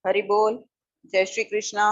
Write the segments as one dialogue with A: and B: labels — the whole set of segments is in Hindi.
A: हरि बोल। जय श्री कृष्णा।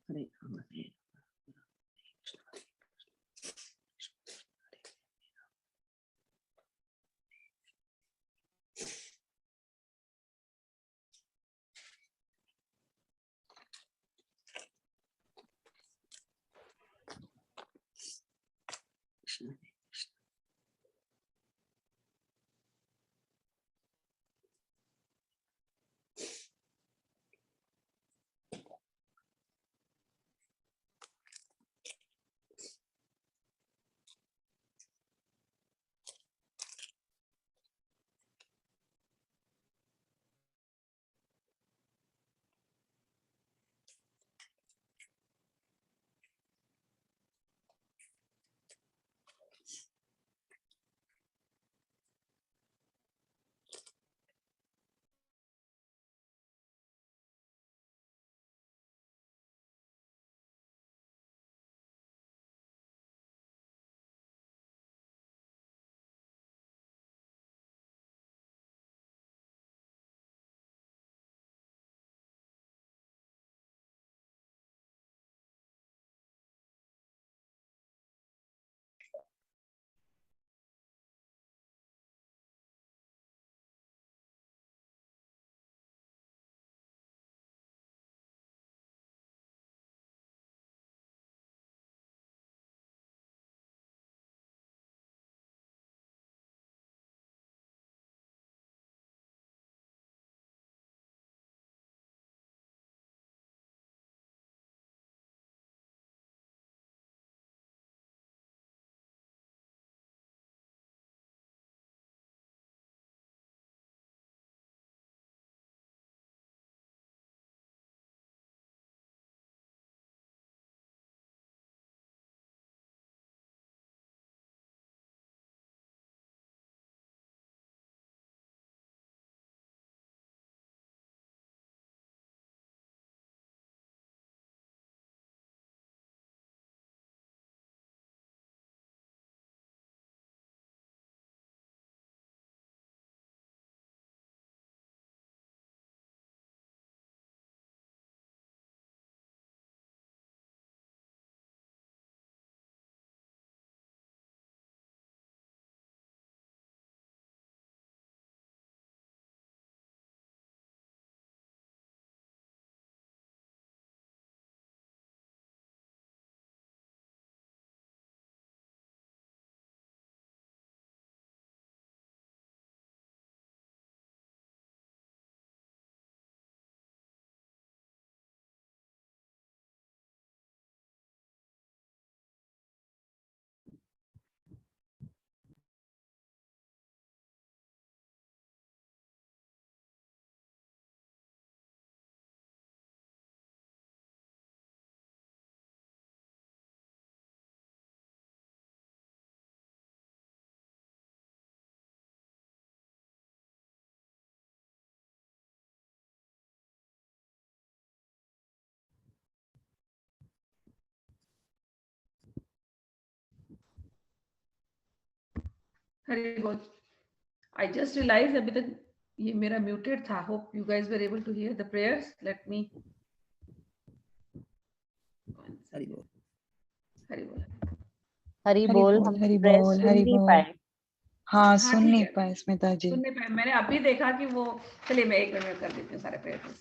B: हरे राम हरे हरी बोल। I just realized अभी तक ये मेरा muted था. Hope you guys were able to hear the prayers. Let me.
A: Hari बोल।
B: हरी बोल।
C: हरी बोल। हम
D: हरी
C: prayers
D: बोल,
C: सुन
D: हरी
C: नहीं
D: बोल।
C: पाए।
D: हाँ, सुन
B: ठीक
D: नहीं
B: है।
D: पाए स्मिता जी।
B: सुनने पाए। मैंने अभी देखा कि वो, चलिए मैं 1 मिनट में कर देती हूँ सारे प्रेयर से।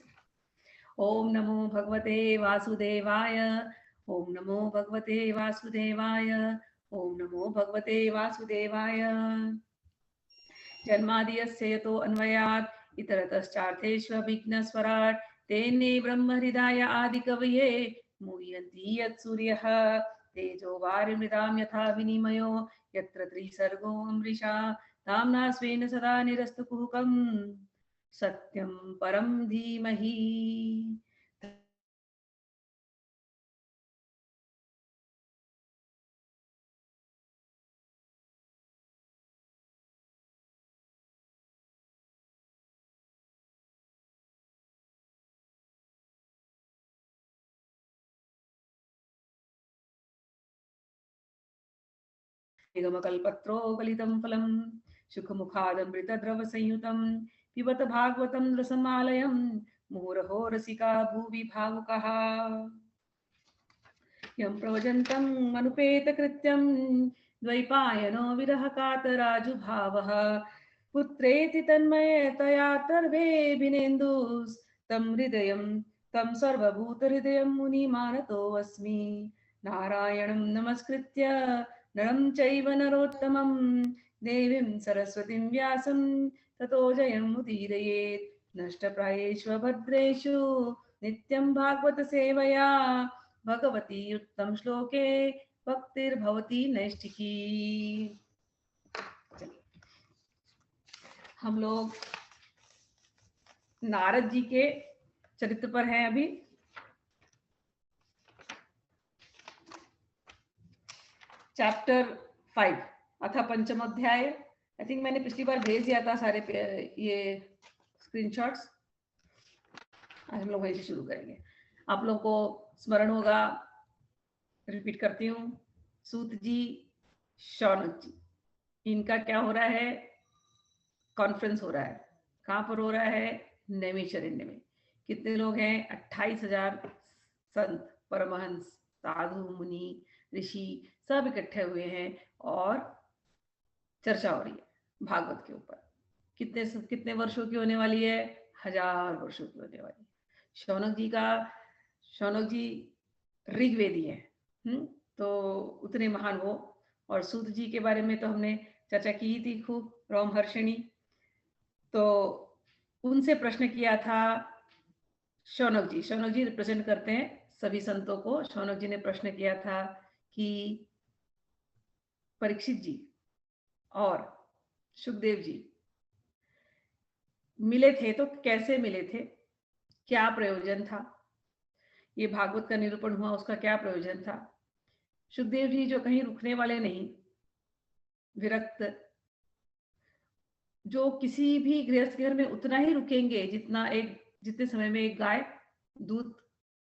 B: ओम नमो भगवते वासुदेवाय। ओम नमो भगवते वासुदेवाय। ओम नमो भगवते वासुदेवाय। जन्मादियस्य यतो अन्वयात् इतरतश्चार्थेष्वभिघ्नस्वराट् तेने ब्रह्महृदाय आदिकवये मुह्यन्ति यत्सूर्यः तेजो वारिमृदां यथा विनिमयो यत्र त्रिसर्गो मृषा धाम्ना स्वेन सदा निरस्तु कुहकं सत्यं परं धीमहि। निगमकल्पत्रो गलितं फलं सुखमुखादमृतद्रवसंयुतं पिबत भागवतं रसमालयं मुहुरहो रसिका भुवि भावुकाः। यं प्रवजन्तं मनुपेतकृत्यं द्वैपायनो विरहकातराजुभावः पुत्रेति तन्मयतया तर्वेभिनेन्दुस्तं हृदयं तं सर्वभूतहृदयं मुनिमानतोऽस्मि नारायणं नमस्कृत्य नरं चैव नरोत्तमं देवीं सरस्वतीं व्यासं ततो जयमुदीरयेत् नष्टप्रायेषु भद्रेषु नित्यं भागवत सेवया भगवती उत्तम श्लोके भक्तिर्भवती नैष्ठिकी। हम लोग नारद जी के चरित्र पर हैं अभी। चैप्टर 5 अथा पंचम अध्याय। आई थिंक मैंने पिछली बार भेज दिया था सारे ये स्क्रीनशॉट्स। आज हम लोग वहीं से शुरू करेंगे। आप लोगों को स्मरण होगा, रिपीट करती हूँ, सूत जी, शौनक जी, इनका क्या हो रहा है? कॉन्फ्रेंस हो रहा है। कहाँ पर हो रहा है? नैमिषारण्य में। कितने लोग हैं? 28,000 संत, परमहंस, साधु, मुनि, ऋषि सब इकट्ठे हुए हैं और चर्चा हो रही है भागवत के ऊपर। कितने कितने वर्षों की होने वाली है? 1000 वर्षों की होने वाली है। शौनक जी ऋग्वेदी हैं, तो उतने महान वो। और सूत जी के बारे में तो हमने चर्चा की ही थी खूब, रोमहर्षिणी। तो उनसे प्रश्न किया था शौनक जी रिप्रेजेंट करते हैं सभी संतों को। शौनक जी ने प्रश्न किया था कि परीक्षित जी और सुखदेव जी मिले थे तो कैसे मिले थे, क्या प्रयोजन था, ये भागवत का निरूपण हुआ उसका क्या प्रयोजन था। सुखदेव जी जो कहीं रुकने वाले नहीं, विरक्त, जो किसी भी गृहस्थ घर में उतना ही रुकेंगे जितने समय में एक गाय दूध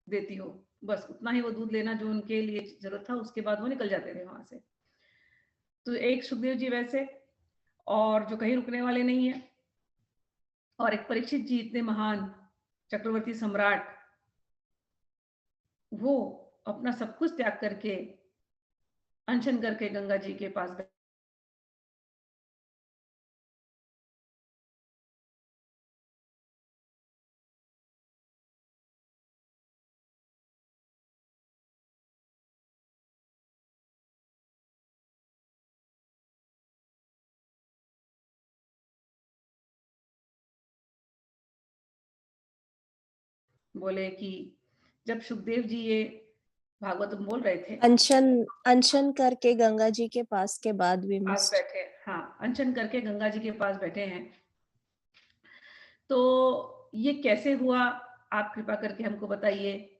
B: देती हो, बस उतना ही वो दूध लेना जो उनके लिए जरूरत था, उसके बाद वो निकल जाते थे वहां से। तो एक सुखदेव जी वैसे, और जो कहीं रुकने वाले नहीं है। और एक परीक्षित जी इतने महान चक्रवर्ती सम्राट, वो अपना सब कुछ त्याग करके अनशन करके गंगा जी के पास बोले कि जब सुखदेव जी ये भागवत बोल रहे थे,
C: अनशन करके गंगा जी के पास के बाद भी
B: पास बैठे, हाँ, अनशन करके गंगा जी के पास बैठे हैं, तो ये कैसे हुआ, आप कृपा करके हमको बताइए।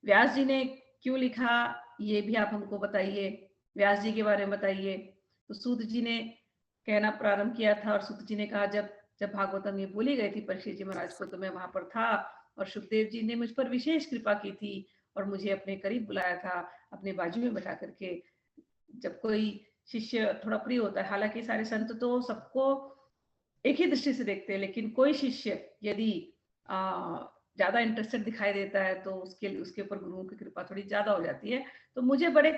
B: व्यास जी ने क्यों लिखा, ये भी आप हमको बताइए, व्यास जी के बारे में बताइए। तो सूत जी ने कहना प्रारंभ किया था, और सूत जी ने कहा जब भागवतम ये बोली गई थी परीक्षित जी महाराज को, तो मैं वहां पर था, और सुखदेव जी ने मुझ पर विशेष कृपा की थी और मुझे अपने करीब बुलाया था, अपने बाजू में बैठा करके। जब कोई शिष्य थोड़ा प्रिय होता है। हालांकि सारे संत तो सबको एक ही दृष्टि से देखते हैं, लेकिन कोई शिष्य यदि ज्यादा इंटरेस्टेड दिखाई देता है तो उसके ऊपर गुरुओं की कृपा थोड़ी ज्यादा हो जाती है। तो मुझे बड़े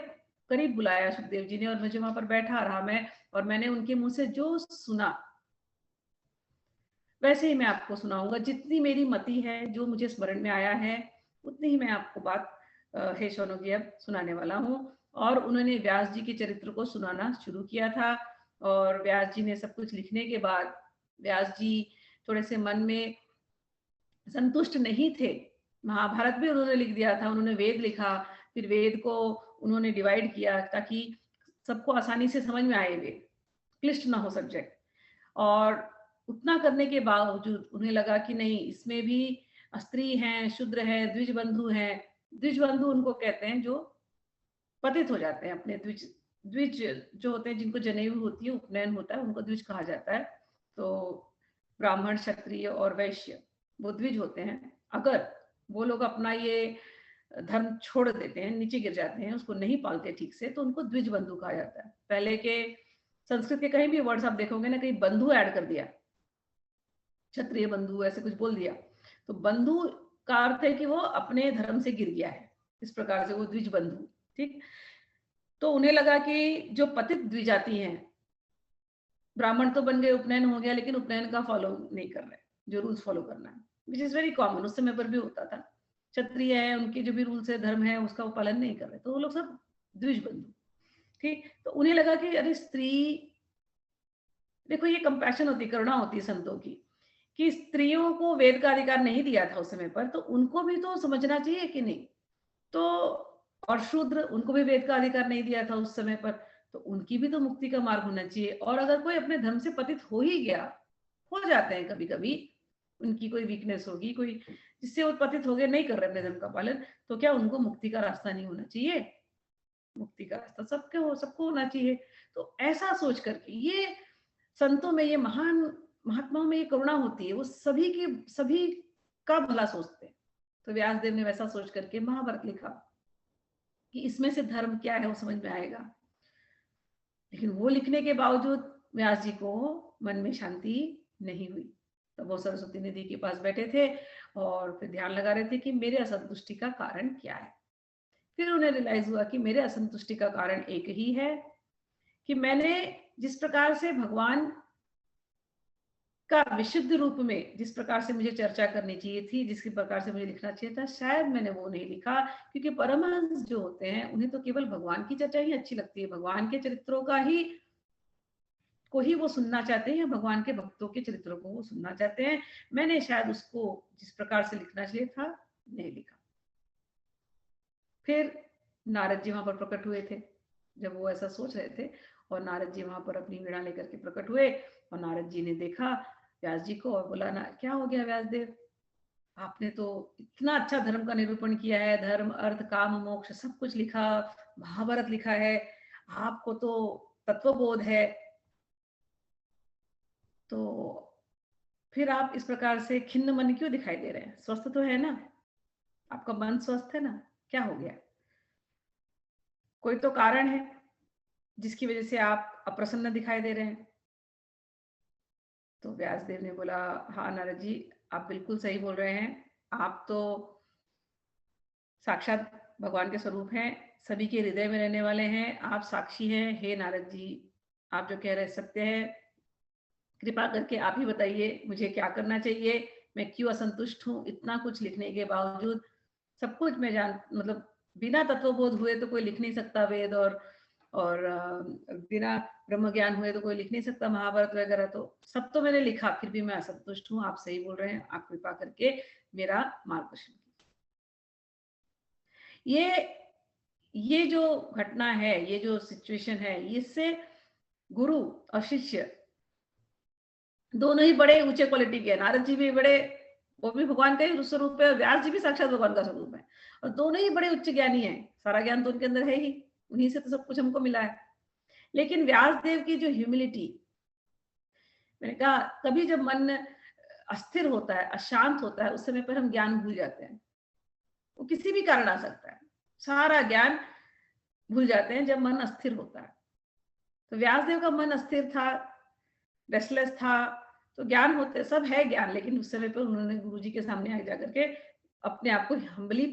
B: करीब बुलाया सुखदेव जी ने और मुझे वहां पर बैठा रहा मैं, और मैंने उनके मुंह से जो सुना वैसे ही मैं आपको सुनाऊंगा। जितनी मेरी मति है, जो मुझे स्मरण में आया है, उतनी ही मैं आपको बात हे शौनक जी अब सुनाने वाला हूँ। और उन्होंने व्यास जी के चरित्र को सुनाना शुरू किया था, और व्यास जी ने सब कुछ लिखने के बाद व्यास जी थोड़े से मन में संतुष्ट नहीं थे। महाभारत भी उन्होंने लिख दिया था, उन्होंने वेद लिखा, फिर वेद को उन्होंने डिवाइड किया ताकि सबको आसानी से समझ में आए, वेद क्लिष्ट ना हो सब्जेक्ट। और उतना करने के बावजूद उन्हें लगा कि नहीं, इसमें भी स्त्री हैं, शूद्र हैं, द्विज बंधु हैं। द्विज बंधु उनको कहते हैं जो पतित हो जाते हैं अपने द्विज द्विज जो होते हैं, जिनको जनेऊ होती है, उपनयन होता है, उनको द्विज कहा जाता है। तो ब्राह्मण, क्षत्रिय और वैश्य वो द्विज होते हैं। अगर वो लोग अपना ये धर्म छोड़ देते हैं, नीचे गिर जाते हैं, उसको नहीं पालते ठीक से, तो उनको द्विज बंधु कहा जाता है। पहले के संस्कृत के कहीं भी वर्ड्स आप देखोगे ना, कहीं बंधु ऐड कर दिया, क्षत्रिय बंधु ऐसे कुछ बोल दिया, तो बंधु का अर्थ है कि वो अपने धर्म से गिर गया है, इस प्रकार से वो द्विज बंधु। ठीक, तो उन्हें लगा कि जो पतित द्विजाति हैं, ब्राह्मण तो बन गए, उपनयन हो गया, लेकिन उपनयन का फॉलो नहीं कर रहे, जो रूल्स फॉलो करना है, विच इज वेरी कॉमन, उस समय पर भी होता था। क्षत्रिय है, उनके जो भी रूल्स है, धर्म है, उसका वो पालन नहीं कर रहे, तो वो लोग सब द्विज बंधु। ठीक, तो उन्हें लगा कि अरे स्त्री, देखो ये कंपैशन होती, करुणा होती है संतों की, कि स्त्रियों को वेद का अधिकार नहीं दिया था उस समय पर, तो उनको भी तो समझना चाहिए कि नहीं। तो और शूद्र, उनको भी वेद का अधिकार नहीं दिया था उस समय पर, तो उनकी भी तो मुक्ति का मार्ग होना चाहिए। और अगर कोई अपने धर्म से पतित हो ही गया, हो जाते हैं कभी कभी, उनकी कोई वीकनेस होगी, कोई जिससे वो पतित हो गए, नहीं कर रहे अपने धर्म का पालन, तो क्या उनको मुक्ति का रास्ता नहीं होना चाहिए? मुक्ति का रास्ता सबको होना चाहिए। तो ऐसा सोच करके, ये संतों में, ये महान महात्माओं में ये करुणा होती है, वो सभी का भला सोचते हैं। तो व्यासदेव ने वैसा सोच करके महाभारत लिखा कि इसमें से धर्म क्या है वो समझ में आएगा। लेकिन वो लिखने के बावजूद व्यास जी को मन में शांति नहीं हुई। तो वो सरस्वती नदी के पास बैठे थे और फिर ध्यान लगा रहे थे कि मेरे असंतुष्टि का कारण क्या है। फिर उन्हें रियलाइज हुआ कि मेरे असंतुष्टि का कारण एक ही है, कि मैंने जिस प्रकार से भगवान का विशुद्ध रूप में, जिस प्रकार से मुझे चर्चा करनी चाहिए थी, जिस प्रकार से मुझे लिखना चाहिए था, शायद मैंने वो नहीं लिखा। क्योंकि परमहंस जो होते हैं, उन्हें तो केवल भगवान की चर्चा ही अच्छी लगती है, भगवान के चरित्रों को ही वो सुनना चाहते हैं, या भगवान के भक्तों के चरित्रों को वो सुनना चाहते हैं। मैंने शायद उसको जिस प्रकार से लिखना चाहिए था, नहीं लिखा। फिर नारद जी वहां पर प्रकट हुए थे, जब वो ऐसा सोच रहे थे, और नारद जी वहां पर अपनी वीणा लेकर के प्रकट हुए, और नारद जी ने देखा व्यास जी को और बोला, ना क्या हो गया व्यासदेव, आपने तो इतना अच्छा धर्म का निरूपण किया है, धर्म अर्थ काम मोक्ष सब कुछ लिखा, महाभारत लिखा है, आपको तो तत्वबोध है, तो फिर आप इस प्रकार से खिन्न मन क्यों दिखाई दे रहे हैं? स्वस्थ तो है ना, आपका मन स्वस्थ है ना, क्या हो गया? कोई तो कारण है जिसकी वजह से आप अप्रसन्न दिखाई दे रहे हैं। तो व्यासदेव ने बोला, हाँ नारद जी, आप बिल्कुल सही बोल रहे हैं, आप तो साक्षात भगवान के स्वरूप हैं, सभी के हृदय में रहने वाले हैं, आप साक्षी हैं। हे नारद जी, आप जो कह रहे सत्य है, कृपा करके आप ही बताइए मुझे क्या करना चाहिए, मैं क्यों असंतुष्ट हूँ? इतना कुछ लिखने के बावजूद, सब कुछ मैं मतलब बिना तत्वबोध हुए तो कोई लिख नहीं सकता वेद, और बिना ब्रह्म ज्ञान हुए तो कोई लिख नहीं सकता महाभारत वगैरह, तो सब तो मैंने लिखा, फिर भी मैं असंतुष्ट हूँ। आप सही बोल रहे हैं, आप कृपा करके मेरा मार्गदर्शन कीजिए। ये जो घटना है, ये जो सिचुएशन है, इससे गुरु और शिष्य दोनों ही बड़े ऊंचे क्वालिटी के हैं। नारद जी भी बड़े, वो भी भगवान का ही स्वरूप है, और व्यास जी भी साक्षात भगवान का स्वरूप है, और दोनों ही बड़े उच्च ज्ञानी हैं। सारा ज्ञान तो उनके अंदर है ही, उन्हीं से तो सब कुछ हमको मिला है। लेकिन व्यास देव की जो ह्यूमिलिटी, मैंने कहा कभी जब मन अस्थिर होता है, अशांत होता है, उस समय पर हम ज्ञान भूल जाते हैं। वो किसी भी कारण आ सकता है, सारा ज्ञान भूल जाते हैं जब मन अस्थिर होता है। तो व्यासदेव का मन अस्थिर था, रेस्टलेस था, तो ज्ञान होते सब है ज्ञान, लेकिन उस समय पर उन्होंने गुरुजी के सामने आगे जाकर के अपने आप को हम्बली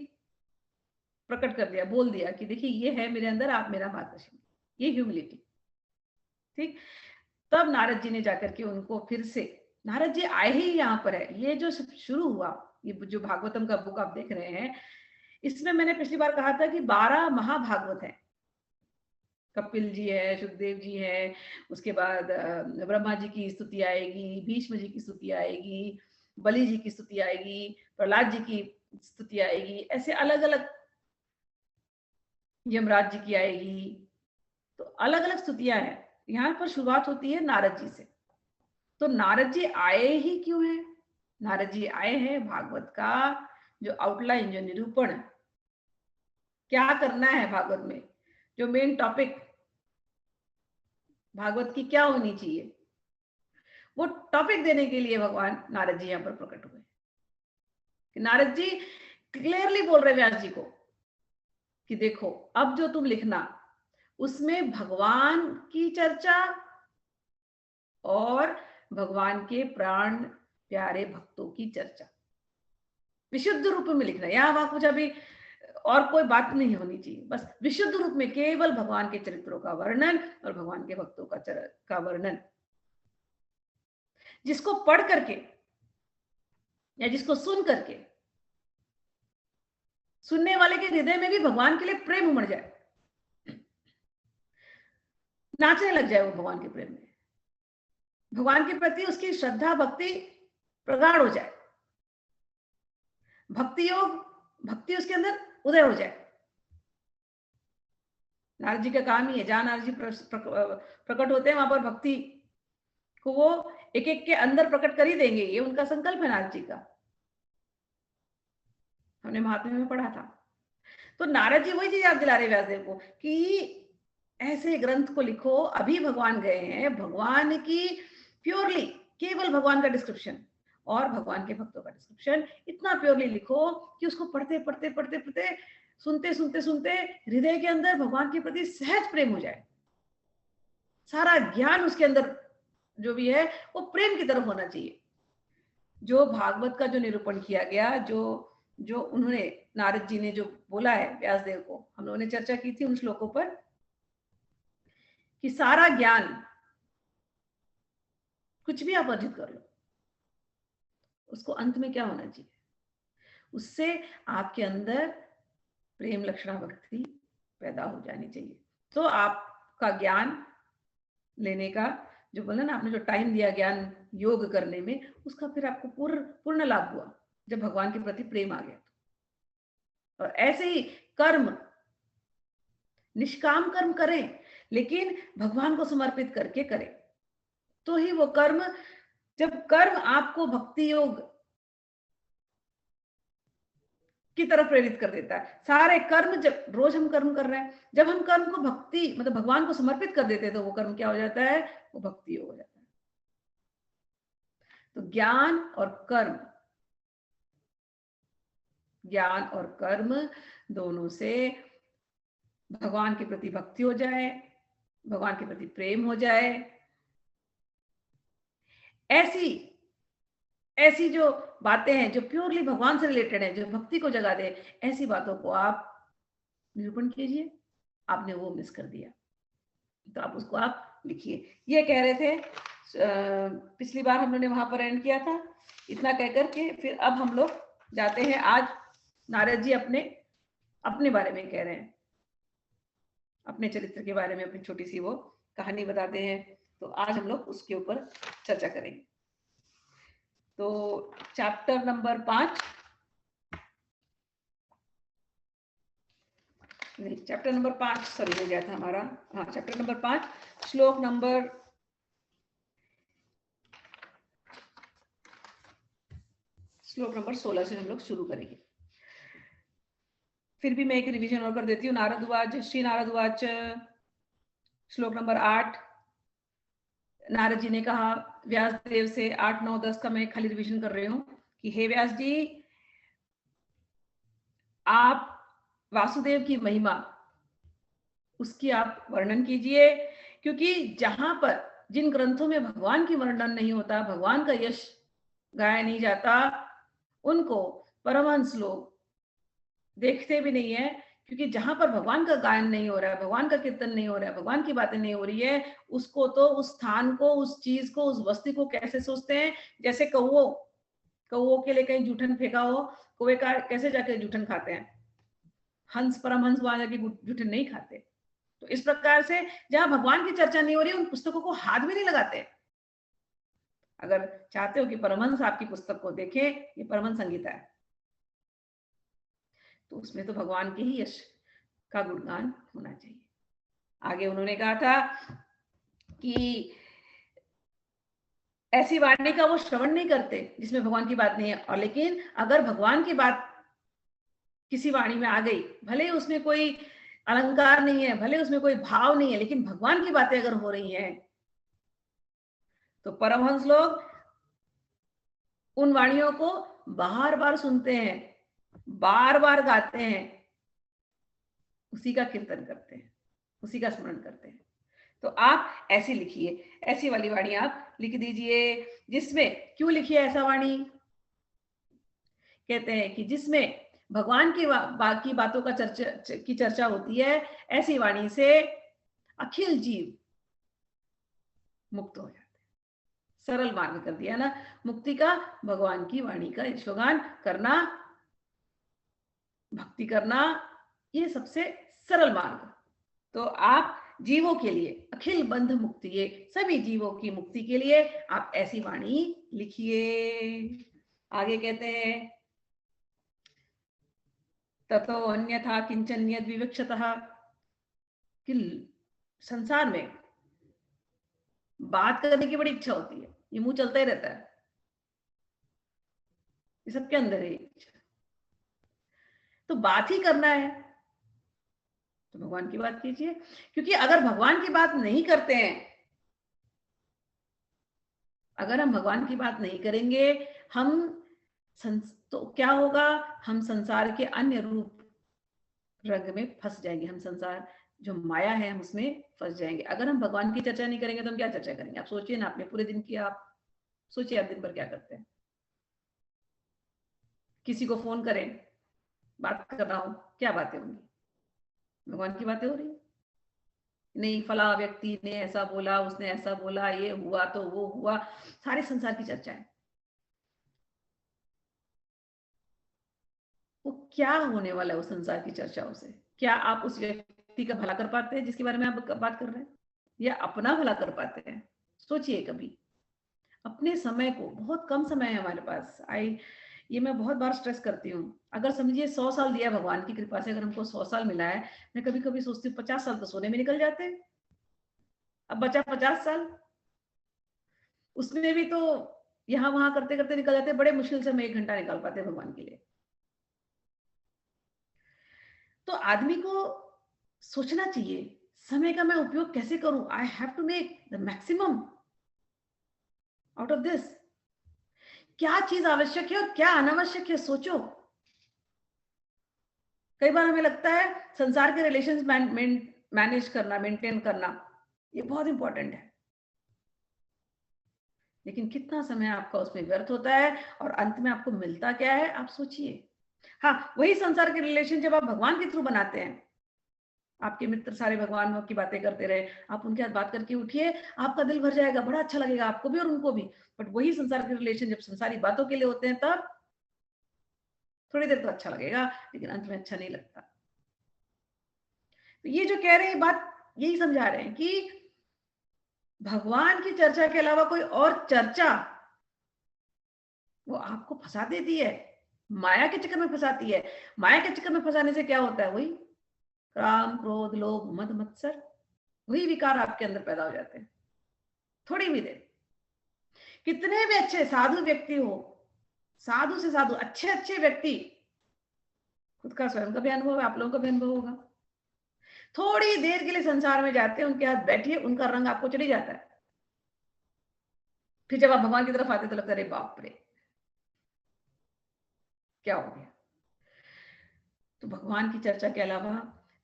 B: प्रकट कर दिया, बोल दिया कि देखिए ये है मेरे अंदर, आप मेरा मार्गदर्शन, ये ह्यूमिलिटी। ठीक, तब नारद जी ने जाकर के उनको फिर से, नारद जी आए ही यहाँ पर है, ये जो शुरू हुआ, ये जो भागवतम का बुक आप देख रहे हैं, इसमें मैंने पिछली बार कहा था कि 12 महाभागवत है। कपिल जी है, सुखदेव जी है, उसके बाद ब्रह्मा जी की स्तुति आएगी, भीष्म जी की स्तुति आएगी, बलि जी की स्तुति आएगी, प्रहलाद जी की स्तुति आएगी, ऐसे अलग अलग, यमराज जी की आएगी, तो अलग अलग स्तुतियां हैं। यहाँ पर शुरुआत होती है नारद जी से। तो नारद जी आए ही क्यों हैं? नारद जी आए हैं भागवत का जो आउटलाइन, जो निरूपण, क्या करना है भागवत में, जो मेन टॉपिक भागवत की क्या होनी चाहिए, वो टॉपिक देने के लिए भगवान नारद जी यहाँ पर प्रकट हुए। नारद जी क्लियरली बोल रहे व्यास जी को कि देखो अब जो तुम लिखना उसमें भगवान की चर्चा और भगवान के प्राण प्यारे भक्तों की चर्चा विशुद्ध रूप में लिखना। यहाँ वहां कुछ अभी और कोई बात नहीं होनी चाहिए, बस विशुद्ध रूप में केवल भगवान के चरित्रों का वर्णन और भगवान के भक्तों का वर्णन। जिसको पढ़ करके या जिसको सुन करके सुनने वाले के हृदय में भी भगवान के लिए प्रेम उमड़ जाए, नाचने लग जाए वो भगवान के प्रेम में, भगवान के प्रति उसकी श्रद्धा भक्ति प्रगाढ़ हो जाए, भक्ति योग, भक्ति उसके अंदर उदय हो जाए। नारद जी का काम ही है, जहां नारद जी प्रकट होते हैं वहां पर भक्ति को वो एक एक के अंदर प्रकट कर ही देंगे, ये उनका संकल्प है नारद जी का, हमने महात्म्य में पढ़ा था। तो नारद जी वही चीज याद दिला रहे व्यासदेव को कि ऐसे ग्रंथ को लिखो, अभी भगवान गए हैं, भगवान की प्योरली केवल भगवान का डिस्क्रिप्शन और भगवान के भक्तों का डिस्क्रिप्शन इतना प्योरली लिखो कि उसको पढ़ते पढ़ते पढ़ते पढ़ते सुनते सुनते सुनते हृदय के अंदर भगवान के प्रति सहज प्रेम हो जाए, सारा ज्ञान उसके अंदर जो भी है वो प्रेम की तरफ होना चाहिए। जो भागवत का जो निरूपण किया गया, जो उन्होंने नारद जी ने जो बोला है व्यासदेव को, हम लोगों ने चर्चा की थी उन श्लोकों पर कि सारा ज्ञान कुछ भी आप अर्जित कर लो, उसको अंत में क्या होना चाहिए, उससे आपके अंदर प्रेम लक्षणा भक्ति पैदा हो जानी चाहिए। तो आपका ज्ञान लेने का जो बोला ना आपने, जो टाइम दिया ज्ञान योग करने में, उसका फिर आपको पूर्ण लाभ हुआ जब भगवान के प्रति प्रेम आ गया। और ऐसे ही कर्म, निष्काम कर्म करें लेकिन भगवान को समर्पित करके करें, तो ही वो कर्म, जब कर्म आपको भक्ति योग की तरफ प्रेरित कर देता है, सारे कर्म जब रोज हम कर्म कर रहे हैं, जब हम कर्म को भक्ति मतलब भगवान को समर्पित कर देते हैं तो वो कर्म क्या हो जाता है, वो भक्ति योग हो जाता है। तो ज्ञान और कर्म दोनों से भगवान के प्रति भक्ति हो जाए, भगवान के प्रति प्रेम हो जाए, ऐसी जो बातें हैं जो प्योरली भगवान से रिलेटेड है, जो भक्ति को जगा दे, ऐसी बातों को आप निरूपण कीजिए। आपने वो मिस कर दिया तो आप उसको आप लिखिए। ये कह रहे थे, पिछली बार हम लोगों ने वहां पर एंड किया था। इतना कह करके फिर अब हम लोग जाते हैं, आज नारद जी अपने बारे में कह रहे हैं, अपने चरित्र के बारे में अपनी छोटी सी वो कहानी बताते हैं। तो आज हम लोग उसके ऊपर चर्चा करेंगे। तो चैप्टर नंबर 5, नहीं चैप्टर नंबर 5 सॉरी हो गया था हमारा, हाँ चैप्टर नंबर 5 श्लोक नंबर 16 से हम लोग शुरू करेंगे। फिर भी मैं एक रिवीजन और कर देती हूँ। नारद उवाच, श्री नारद उवाच, श्लोक नंबर 8, नारद जी ने कहा व्यास देव से, 8, 9, 10 का मैं खाली रिवीजन कर रही हूँ कि हे व्यास जी, आप वासुदेव की महिमा उसकी आप वर्णन कीजिए। क्योंकि जहां पर जिन ग्रंथों में भगवान की वर्णन नहीं होता, भगवान का यश गाया नहीं जाता, उनको परमहंस लोग देखते भी नहीं है। क्योंकि जहां पर भगवान का गायन नहीं हो रहा है, भगवान का कीर्तन नहीं हो रहा है, भगवान की बातें नहीं हो रही है, उसको तो, उस स्थान को, उस चीज को, उस वस्तु को कैसे सोचते हैं, जैसे कौओं के लिए कहीं जूठन फेंका हो, कौवे का कैसे जाके जूठन खाते हैं, हंस परमहंस वहां जाके जूठन नहीं खाते। तो इस प्रकार से जहां भगवान की चर्चा नहीं हो रही, उन पुस्तकों को हाथ भी नहीं लगाते। अगर चाहते हो कि परमहंस आपकी पुस्तक को देखें, ये परमहंस संगीता है, तो उसमें तो भगवान के ही यश का गुणगान होना चाहिए। आगे उन्होंने कहा था कि ऐसी वाणी का वो श्रवण नहीं करते जिसमें भगवान की बात नहीं है, और लेकिन अगर भगवान की बात किसी वाणी में आ गई, भले ही उसमें कोई अलंकार नहीं है, भले उसमें कोई भाव नहीं है, लेकिन भगवान की बातें अगर हो रही हैं, तो परमहंस लोग उन वाणियों को बार बार सुनते हैं, बार बार गाते हैं, उसी का कीर्तन करते हैं, उसी का स्मरण करते हैं। तो आप ऐसी लिखिए, ऐसी वाली वाणी आप लिख दीजिए, जिसमें, क्यों लिखिए ऐसा वाणी, कहते हैं कि जिसमें भगवान की बाकी बातों का चर्चा होती है, ऐसी वाणी से अखिल जीव मुक्त हो जाते हैं। सरल मार्ग कर दिया ना मुक्ति का, भगवान की वाणी का यशोगान करना, भक्ति करना, ये सबसे सरल मार्ग। तो आप जीवों के लिए, अखिल बंध मुक्ति, ये सभी जीवों की मुक्ति के लिए आप ऐसी वाणी लिखिए। आगे कहते हैं, ततो अन्यथा किंचन यद विवक्षतः, कि संसार में बात करने की बड़ी इच्छा होती है, ये मुंह चलता ही रहता है, ये सबके अंदर है इच्छा, तो बात ही करना है तो भगवान की बात कीजिए। क्योंकि अगर भगवान की बात नहीं करते हैं, अगर हम भगवान की बात नहीं करेंगे, तो क्या होगा, हम संसार के अन्य रूप रंग में फंस जाएंगे, हम संसार जो माया है हम उसमें फंस जाएंगे। अगर हम भगवान की चर्चा नहीं करेंगे तो हम क्या चर्चा करेंगे? आप सोचिए ना, आपने पूरे दिन की, आप सोचिए आप दिन भर क्या करते हैं। किसी को फोन करें, बात कर रहा हूं, क्या बातें होंगी? भगवान की बातें हो रही, नहीं फला व्यक्ति ने ऐसा बोला, उसने ऐसा बोला, ये हुआ तो वो हुआ, सारे संसार की चर्चा है। वो क्या होने वाला है उस संसार की चर्चाओं से? क्या आप उस व्यक्ति का भला कर पाते हैं जिसके बारे में आप बात कर रहे हैं, या अपना भला कर पाते हैं? सोचिए कभी अपने समय को, बहुत कम समय है हमारे पास। ये मैं बहुत बार स्ट्रेस करती हूँ। अगर समझिए 100 साल दिया भगवान की कृपा से, अगर हमको 100 साल मिला है, मैं कभी कभी सोचती हूँ 50 साल तो सोने में निकल जाते हैं, अब बचा 50 साल, उसमें भी तो यहाँ वहां करते करते निकल जाते हैं। बड़े मुश्किल से हम 1 घंटा निकाल पाते हैं भगवान के लिए। तो आदमी को सोचना चाहिए, समय का मैं उपयोग कैसे करूं, I have to make the maximum out of this. क्या चीज आवश्यक है और क्या अनावश्यक है, सोचो। कई बार हमें लगता है संसार के रिलेशंस मैनेज करना, मेंटेन करना, ये बहुत इंपॉर्टेंट है, लेकिन कितना समय आपका उसमें व्यर्थ होता है और अंत में आपको मिलता क्या है, आप सोचिए। हाँ, वही संसार के रिलेशन जब आप भगवान के थ्रू बनाते हैं, आपके मित्र सारे भगवान की बातें करते रहे, आप उनके साथ बात करके उठिए, आपका दिल भर जाएगा, बड़ा अच्छा लगेगा आपको भी और उनको भी। बट वही संसार के रिलेशन जब संसारी बातों के लिए होते हैं, तब थोड़ी देर तो अच्छा लगेगा, लेकिन अंत में अच्छा नहीं लगता। तो ये जो कह रहे हैं बात, यही समझा रहे हैं कि भगवान की चर्चा के अलावा कोई और चर्चा वो आपको फंसा देती है, माया के चक्कर में फंसाती है। माया के चक्कर में फंसाने से क्या होता है? वही काम, क्रोध, लोभ, मद, मत्सर, वही विकार आपके अंदर पैदा हो जाते हैं। थोड़ी भी देर, कितने भी अच्छे साधु व्यक्ति हो, साधु से साधु अच्छे अच्छे व्यक्ति, खुद का स्वयं का भी अनुभव है, आप लोगों का भी अनुभव होगा, थोड़ी देर के लिए संसार में जाते हैं, उनके हाथ बैठिए, उनका रंग आपको चढ़ी जाता है। फिर जब आप भगवान की तरफ आते तो लगता है, अरे बाप रे क्या हो गया। तो भगवान की चर्चा के अलावा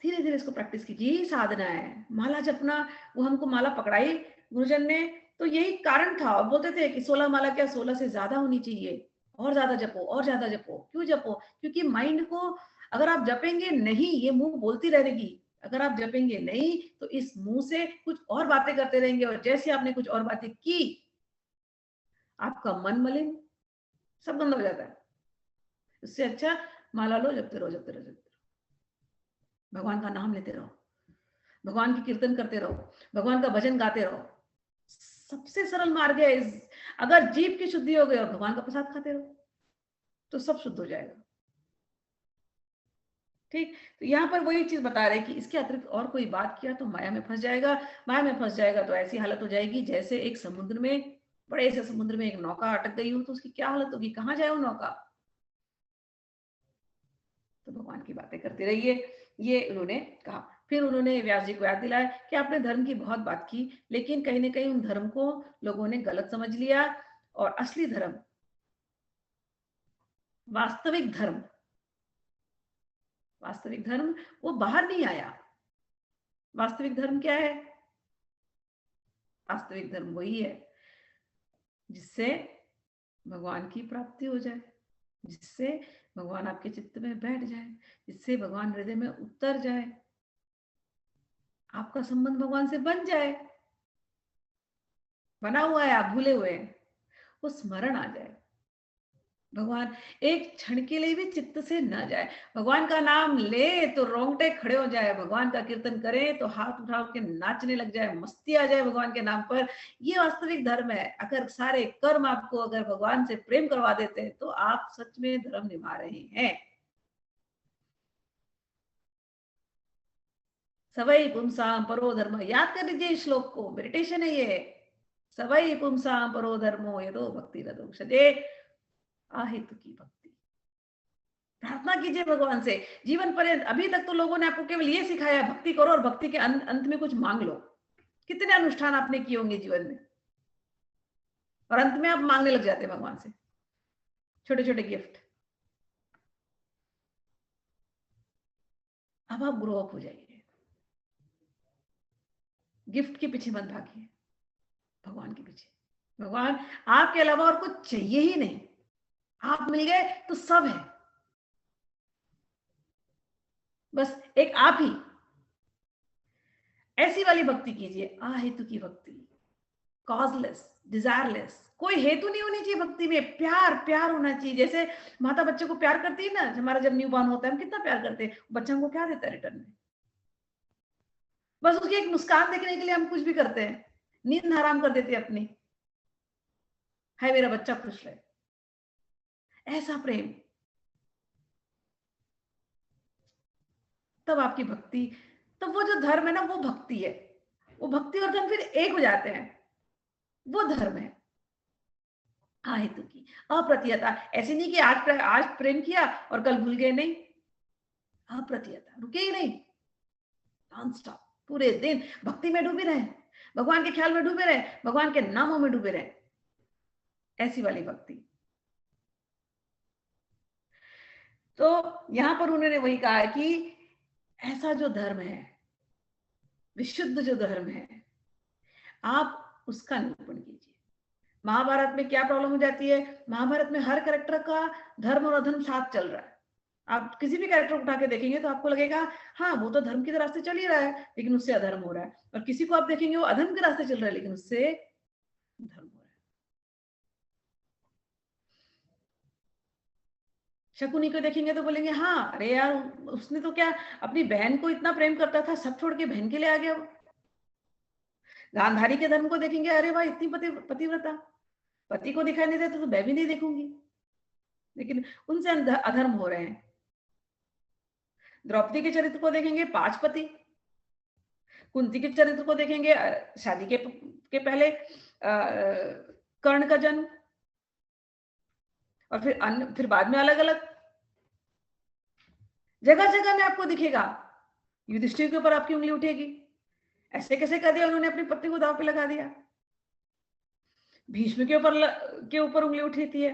B: धीरे धीरे इसको प्रैक्टिस कीजिए, यही साधना है। माला जपना, वो हमको माला पकड़ाई गुरुजन ने तो यही कारण था, और बोलते थे कि 16 माला क्या 16 से ज्यादा होनी चाहिए, और ज्यादा जपो और ज्यादा जपो। क्यों जपो? क्योंकि माइंड को अगर आप जपेंगे नहीं, ये मुंह बोलती रहेगी, अगर आप जपेंगे नहीं तो इस मुंह से कुछ और बातें करते रहेंगे, और जैसे आपने कुछ और बातें की आपका मन मलिन सब गंदा हो जाता है। इससे अच्छा माला लो, जपते रहो जपते रहो जपते रहो, भगवान का नाम लेते रहो, भगवान की कीर्तन करते रहो, भगवान का भजन गाते रहो। सबसे सरल मार्ग है अगर जीभ की शुद्धि हो गई और भगवान का प्रसाद खाते रहो तो सब शुद्ध हो जाएगा। ठीक, तो यहाँ पर वही चीज बता रहे कि इसके अतिरिक्त और कोई बात किया तो माया में फंस जाएगा। माया में फंस जाएगा तो ऐसी हालत हो जाएगी जैसे एक समुद्र में, बड़े से समुद्र में एक नौका अटक गई हो तो उसकी क्या हालत होगी, कहाँ जाए वो नौका। तो भगवान की बातें करते रहिए, ये उन्होंने कहा। फिर उन्होंने व्यास जी को याद दिलाया कि आपने धर्म की बहुत बात की, लेकिन कहीं ना कहीं उन धर्म को लोगों ने गलत समझ लिया, और असली धर्म, वास्तविक धर्म, वास्तविक धर्म वो बाहर नहीं आया। वास्तविक धर्म क्या है? वास्तविक धर्म वही है जिससे भगवान की प्राप्ति हो जाए, जिससे भगवान आपके चित्त में बैठ जाए, जिससे भगवान हृदय में उतर जाए, आपका संबंध भगवान से बन जाए। बना हुआ है, आप भूले हुए हैं, वो स्मरण आ जाए, भगवान एक क्षण के लिए भी चित्त से न जाए। भगवान का नाम ले तो रोंगटे खड़े हो जाए, भगवान का कीर्तन करे तो हाथ उठा के नाचने लग जाए, मस्ती आ जाए भगवान के नाम पर। ये वास्तविक धर्म है। अगर सारे कर्म आपको अगर भगवान से प्रेम करवा देते हैं तो आप सच में धर्म निभा रहे हैं। सवै पुंसाम परो धर्म, याद कर लीजिए इस श्लोक को, मेडिटेशन है ये। सवै पुंसाम परो धर्मो यदो भक्ति रतो क्षजे, आहितु की भक्ति। प्रार्थना कीजिए भगवान से जीवन पर्यंत। अभी तक तो लोगों ने आपको केवल ये सिखाया भक्ति करो और भक्ति के अंत में कुछ मांग लो। कितने अनुष्ठान आपने किए होंगे जीवन में, और अंत में आप मांगने लग जाते हैं भगवान से छोटे छोटे गिफ्ट। अब आप ग्रो अप हो जाइए, गिफ्ट के पीछे मत भागिए, भगवान के पीछे। भगवान आपके अलावा और कुछ चाहिए ही नहीं, आप मिल गए तो सब है, बस एक आप ही। ऐसी वाली भक्ति कीजिए, अहेतु की भक्ति, कॉजलेस, डिजायरलेस। कोई हेतु नहीं होनी चाहिए भक्ति में, प्यार प्यार होना चाहिए। जैसे माता बच्चे को प्यार करती है ना, हमारा जब न्यू बॉर्न होता है हम कितना प्यार करते हैं, बच्चा को क्या देता है रिटर्न में? बस उसकी एक मुस्कान देखने के लिए हम कुछ भी करते हैं, नींद हराम कर देते हैं अपनी, है मेरा बच्चा खुश रहे, ऐसा प्रेम। तब आपकी भक्ति, तब वो जो धर्म है ना वो भक्ति है। वो भक्ति और धर्म फिर एक हो जाते हैं, वो धर्म है। हेतु की अप्रतिहता, ऐसे नहीं कि आज प्रेम किया और कल भूल गए, नहीं। अप्रतिहता, रुके ही नहीं, नॉन स्टॉप, पूरे दिन भक्ति में डूबे रहे, भगवान के ख्याल में डूबे रहे, भगवान के नामों में डूबे रहे, ऐसी वाली भक्ति। तो यहां पर उन्होंने वही कहा है कि ऐसा जो धर्म है, विशुद्ध जो धर्म है, आप उसका निरूपण कीजिए। महाभारत में क्या प्रॉब्लम हो जाती है? महाभारत में हर कैरेक्टर का धर्म और अधर्म साथ चल रहा है। आप किसी भी कैरेक्टर को उठा के देखेंगे तो आपको लगेगा हाँ वो तो धर्म की रास्ते चल ही रहा है लेकिन उससे अधर्म हो रहा है, और किसी को आप देखेंगे वो अधर्म के रास्ते चल रहा है लेकिन उससे धर्म हो रहा है। शकुनी को देखेंगे तो बोलेंगे हाँ अरे यार उसने तो क्या अपनी बहन को इतना प्रेम करता था, सब छोड़ के बहन के लिए आ गया वो। गांधारी के धर्म को देखेंगे, अरे वाह इतनी पतिव्रता, पति को दिखाई नहीं देता तो मैं भी नहीं देखूंगी, लेकिन उनसे अधर्म हो रहे हैं। द्रौपदी के चरित्र को देखेंगे 5 पति, कुंती के चरित्र को देखेंगे शादी के पहले कर्ण का जन्म, और फिर बाद में अलग अलग। जगह जगह में आपको दिखेगा। युधिष्ठिर के ऊपर आपकी उंगली उठेगी, ऐसे कैसे कर दिया उन्होंने, अपनी पत्नी को दांव पे लगा दिया। भीष्म के ऊपर उंगली उठी है,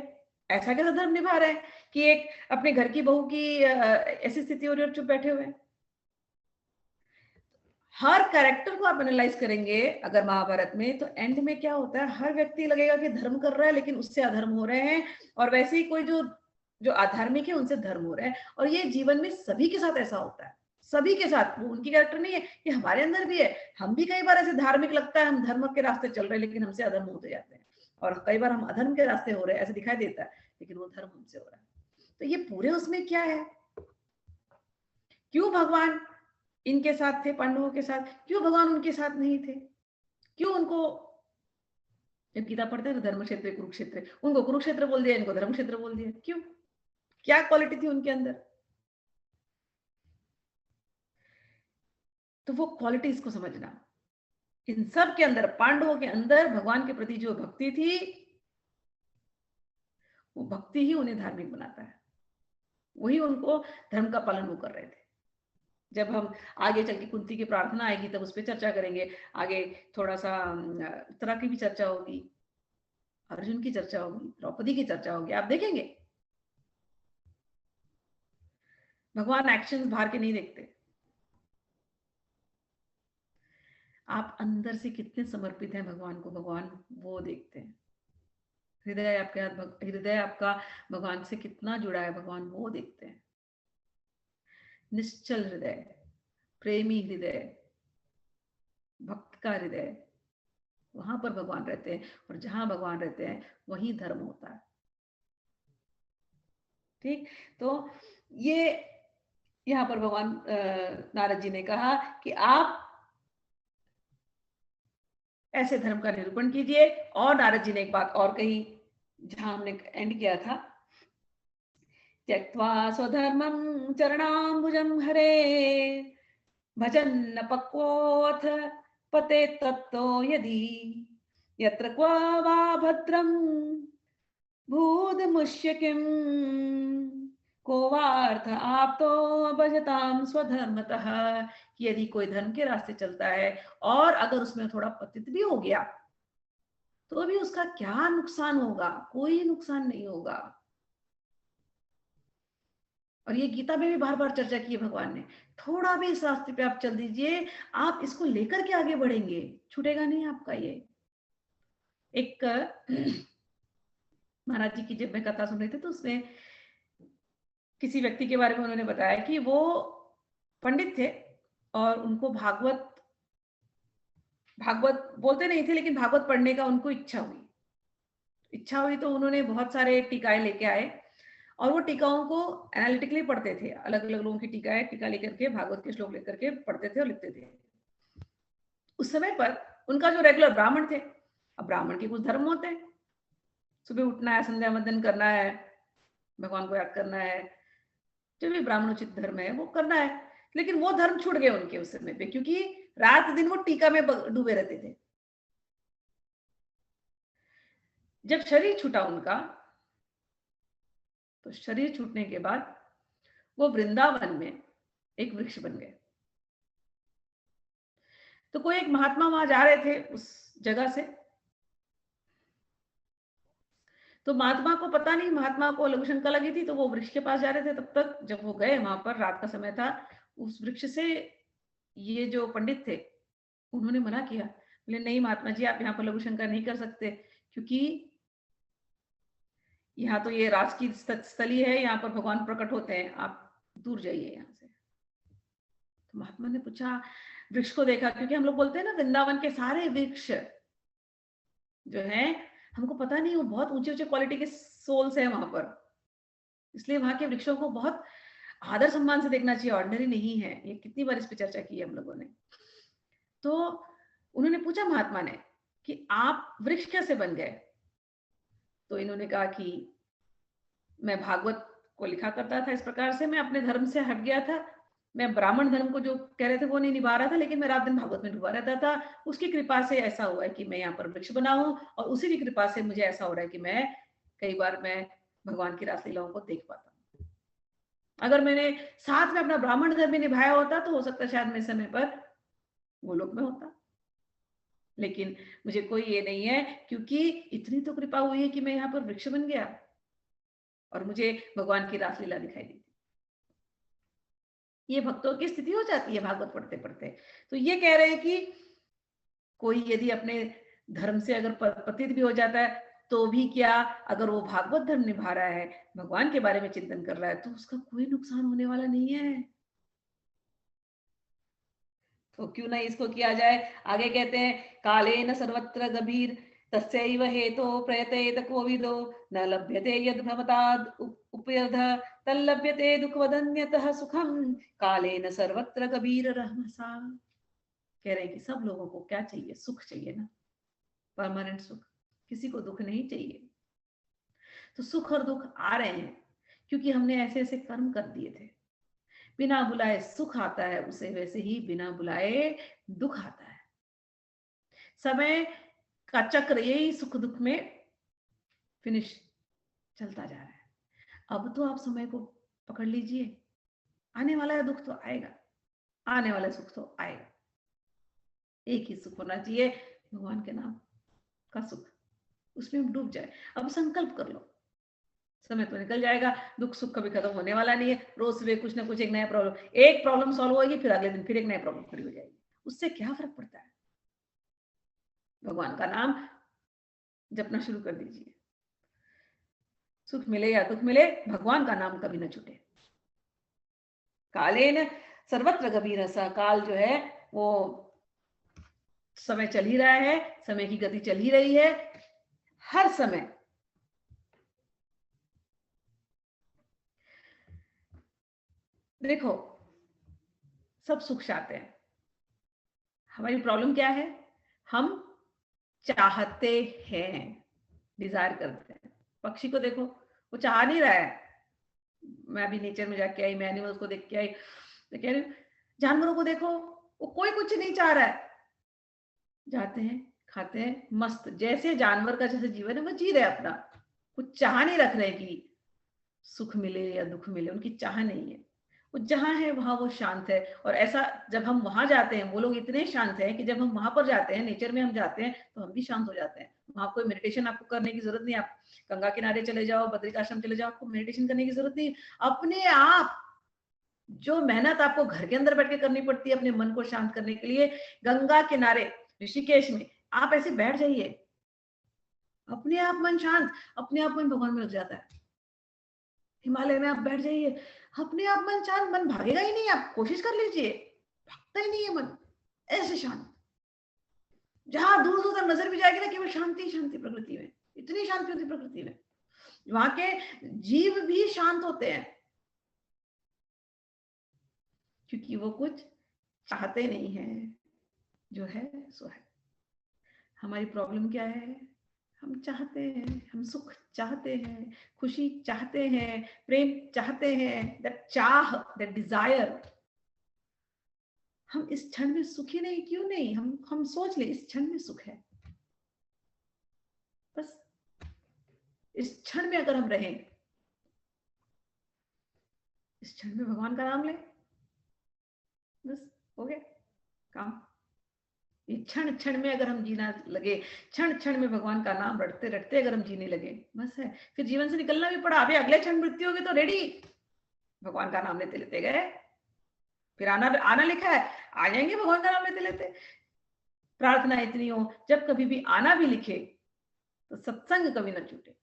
B: ऐसा कैसा धर्म निभा रहे हैं कि एक अपने घर की बहू की ऐसी स्थिति हो रही है और चुप बैठे हुए हैं। हर कैरेक्टर को आप एनालाइज करेंगे अगर महाभारत में, तो एंड में क्या होता है, हर व्यक्ति लगेगा कि धर्म कर रहा है लेकिन उससे अधर्म हो रहे हैं, और वैसे ही कोई जो जो अधार्मिक है उनसे धर्म हो रहा है। और ये जीवन में सभी के साथ ऐसा होता है, सभी के साथ। वो उनकी कैरेक्टर नहीं है, ये हमारे अंदर भी है। हम भी कई बार ऐसे धार्मिक लगता है, हम धर्म के रास्ते चल रहे हैं लेकिन हमसे अधर्म होते जाते हैं, और कई बार हम अधर्म के रास्ते हो रहे हैं ऐसे दिखाई देता है, लेकिन वो धर्म हमसे हो रहा है। तो ये पूरे उसमें क्या है, क्यों भगवान इनके साथ थे, पांडवों के साथ, क्यों भगवान उनके साथ नहीं थे, क्यों उनको, जब गीता पढ़ते हैं तो धर्म क्षेत्र कुरुक्षेत्र, उनको कुरुक्षेत्र बोल दिया, इनको धर्म क्षेत्र बोल दिया, क्यों, क्या क्वालिटी थी उनके अंदर। तो वो क्वालिटीज को समझना, इन सब के अंदर, पांडवों के अंदर भगवान के प्रति जो भक्ति थी, वो भक्ति ही उन्हें धार्मिक बनाता है, वही उनको धर्म का पालन वो कर रहे थे। जब हम आगे चल के कुंती की प्रार्थना आएगी तब उस पर चर्चा करेंगे, आगे थोड़ा सा उत्तरा की भी चर्चा होगी, अर्जुन की चर्चा होगी, द्रौपदी की चर्चा होगी, आप देखेंगे भगवान एक्शंस बाहर के नहीं देखते, आप अंदर से कितने समर्पित हैं भगवान को, भगवान वो देखते हैं। हृदय आपके हाथ, हृदय आपका भगवान से कितना जुड़ा है, भगवान वो देखते हैं। निश्चल हृदय, प्रेमी हृदय, भक्त का हृदय, वहां पर भगवान रहते हैं, और जहां भगवान रहते हैं वहीं धर्म होता है। ठीक, तो ये यहाँ पर भगवान नारद जी ने कहा कि आप ऐसे धर्म का निरूपण कीजिए। और नारद जी ने एक बात और कही, जहां हमने एंड किया था, त्यक्त्वा स्वधर्मं चरणाम्बुजं हरे भजन्न पक्वोऽथ पते तत्तो यदि यत्र क्व वा भद्रं भूतमुष्य किम् को वार्थ आप्तो भजताम स्वधर्मतः। यदि कोई धर्म के रास्ते चलता है और अगर उसमें थोड़ा पतित भी हो गया तो भी उसका क्या नुकसान होगा, कोई नुकसान नहीं होगा। और ये गीता में भी बार बार चर्चा की है भगवान ने, थोड़ा भी इस रास्ते पे आप चल दीजिए, आप इसको लेकर के आगे बढ़ेंगे, छूटेगा नहीं आपका ये। एक महाराज जी की जब मैं कथा सुन रही थी तो उसमें किसी व्यक्ति के बारे में उन्होंने बताया कि वो पंडित थे और उनको भागवत बोलते नहीं थे, लेकिन भागवत पढ़ने का उनको इच्छा हुई तो उन्होंने बहुत सारे टीकाएं लेके आए और वो टीकाओं को एनालिटिकली पढ़ते थे, अलग अलग लोगों की टीका लेकर के, भागवत के श्लोक लेकर के पढ़ते थे और लिखते थे। उस समय पर उनका जो रेगुलर ब्राह्मण थे, अब ब्राह्मण के कुछ धर्म होते हैं, सुबह उठना है, संध्या वंदन करना है, भगवान को याद करना है, जो भी ब्राह्मणोचित धर्म है वो करना है, लेकिन वो धर्म छूट गए उनके उस समय पे, क्योंकि रात दिन वो टीका में डूबे रहते थे। जब शरीर छूटा उनका, तो शरीर छूटने के बाद वो वृंदावन में एक वृक्ष बन गए। तो कोई एक महात्मा वहां जा रहे थे उस जगह से, तो महात्मा को पता नहीं, महात्मा को लघु शंका लगी थी, तो वो वृक्ष के पास जा रहे थे। तब तक जब वो गए वहां पर, रात का समय था, उस वृक्ष से ये जो पंडित थे उन्होंने मना किया, बोले नहीं महात्मा जी, आप यहाँ पर लघु शंका नहीं कर सकते, क्योंकि यहाँ तो ये राज की स्थली है, यहाँ पर भगवान प्रकट होते हैं, आप दूर जाइए यहाँ से। तो महात्मा ने पूछा, वृक्ष को देखा, क्योंकि हम लोग बोलते हैं ना वृंदावन के सारे वृक्ष जो है, हमको पता नहीं वो बहुत ऊंचे ऊंचे क्वालिटी के सोल्स है वहां पर, इसलिए वहां के वृक्षों को बहुत आदर सम्मान से देखना चाहिए, ऑर्डिनरी नहीं है। ये कितनी बार इस पे चर्चा की है हम लोगों ने। तो उन्होंने पूछा महात्मा ने कि आप वृक्ष कैसे बन गए? तो इन्होंने कहा कि मैं भागवत को लिखा करता था, इस प्रकार से मैं अपने धर्म से हट गया था, मैं ब्राह्मण धर्म को जो कह रहे थे वो नहीं निभा रहा था, लेकिन मैं रात दिन भागवत में डूबा रहता था। उसकी कृपा से ऐसा हुआ है कि मैं यहाँ पर वृक्ष बना हूँ, और उसी की कृपा से मुझे ऐसा हो रहा है कि मैं कई बार मैं भगवान की रासलीलाओं को देख पाता हूँ। अगर मैंने साथ में अपना ब्राह्मण धर्म में निभाया होता तो हो सकता है शायद मैं समय पर गोलोक में होता, लेकिन मुझे कोई ये नहीं है, क्योंकि इतनी तो कृपा हुई है कि मैं यहाँ पर वृक्ष बन गया और मुझे भगवान की रासलीला दिखाई दी। ये भक्तों की स्थिति हो जाती है भागवत पढ़ते पढ़ते। तो ये कह रहे हैं कि कोई यदि अपने धर्म से अगर पतित भी हो जाता है तो भी क्या, अगर वो भागवत धर्म निभा रहा है, भगवान के बारे में चिंतन कर रहा है, तो उसका कोई नुकसान होने वाला नहीं है। तो क्यों ना इसको किया जाए। आगे कहते हैं कालेन सर्वत्र गभीर तस्यैव हेतो प्रयतेत कोविदो न लभ्यते यद् भवताद् उपयध तल्लभ्यते दुःखवदन्यतः सुखम कालेन सर्वत्र गभीर रहमसा। कह रहे हैं कि सब लोगों को क्या चाहिए, सुख चाहिए ना, परमानेंट सुख, किसी को दुख नहीं चाहिए। तो सुख और दुख आ रहे हैं क्योंकि हमने ऐसे ऐसे कर्म कर दिए थे। बिना बुलाए सुख आता है, उसे वैसे ही बिना बुलाए दुख आता है। समय का चक्र यही सुख दुख में फिनिश चलता जा रहा है। अब तो आप समय को पकड़ लीजिए, आने वाला है दुख तो आएगा, आने वाला सुख तो आएगा। एक ही सुख होना चाहिए, भगवान के नाम का सुख, उसमें हम डूब जाए। अब संकल्प कर लो, समय तो निकल जाएगा, दुख सुख कभी खत्म होने वाला नहीं है। रोज सुबह कुछ ना कुछ एक नया प्रॉब्लम, एक प्रॉब्लम सॉल्व होगी, फिर अगले दिन फिर एक नया प्रॉब्लम खड़ी हो जाएगी। उससे क्या फर्क पड़ता है? भगवान का नाम जपना शुरू कर दीजिए। सुख मिले या दुख मिले, भगवान का नाम कभी ना छूटे। कालेन सर्वत्र गभीर सा, काल जो है वो समय चल ही रहा है, समय की गति चल ही रही है। हर समय देखो सब सुख चाहते हैं। हमारी प्रॉब्लम क्या है? हम चाहते हैं, डिजायर करते हैं। पक्षी को देखो, वो चाह नहीं रहा है। मैं अभी नेचर में जाके आई, मैं एनिमल्स को देख के आई, तो कह रही हूँ जानवरों को देखो, वो कोई कुछ नहीं चाह रहा है, जाते हैं खाते हैं मस्त, जैसे जानवर का जैसे जीवन है वो जी रहे अपना। कुछ चाह नहीं रख रहे कि सुख मिले या दुख मिले, उनकी चाह नहीं है। वो जहां है वहां वो शांत है। और ऐसा जब हम वहां जाते हैं, वो लोग इतने शांत हैं कि जब हम वहां पर जाते हैं, नेचर में हम जाते हैं, तो हम भी शांत हो जाते हैं। वहां कोई मेडिटेशन आपको करने की जरूरत नहीं। आप गंगा किनारे चले जाओ, बद्रिकाश्रम चले जाओ, आपको मेडिटेशन करने की जरूरत नहीं। अपने आप जो मेहनत आपको घर के अंदर बैठ के करनी पड़ती है अपने मन को शांत करने के लिए, गंगा किनारे ऋषिकेश में आप ऐसे बैठ जाइए, अपने आप मन शांत, अपने आप मन भगवान में लग जाता है। हिमालय में आप बैठ जाइए, अपने आप मन शांत, मन भागेगा ही नहीं। आप कोशिश कर लीजिए, भागता ही नहीं है मन, ऐसे शांत। जहां दूर दूर तक नजर भी जाएगी ना, केवल शांति ही शांति प्रकृति में, इतनी शांति होती प्रकृति में। वहां के जीव भी शांत होते हैं क्योंकि वो कुछ चाहते नहीं है, जो है सो है। हमारी प्रॉब्लम क्या है? हम चाहते हैं, हम सुख चाहते हैं, खुशी चाहते हैं, प्रेम चाहते हैं। दैट चाह, दैट डिजायर, हम इस क्षण में सुखी नहीं, क्यों नहीं? हम सोच ले इस क्षण में सुख है, बस इस क्षण में अगर हम रहें, इस क्षण में भगवान का नाम लें, बस हो गया काम। ये क्षण क्षण में अगर हम जीना लगे, क्षण क्षण में भगवान का नाम रटते रटते अगर हम जीने लगे, बस है। फिर जीवन से निकलना भी पड़ा, अभी अगले क्षण मृत्यु होगी तो रेडी, भगवान का नाम लेते लेते गए। फिर आना आना लिखा है, आ जाएंगे भगवान का नाम लेते लेते। प्रार्थना इतनी हो, जब कभी भी आना भी लिखे तो सत्संग कभी ना छूटे,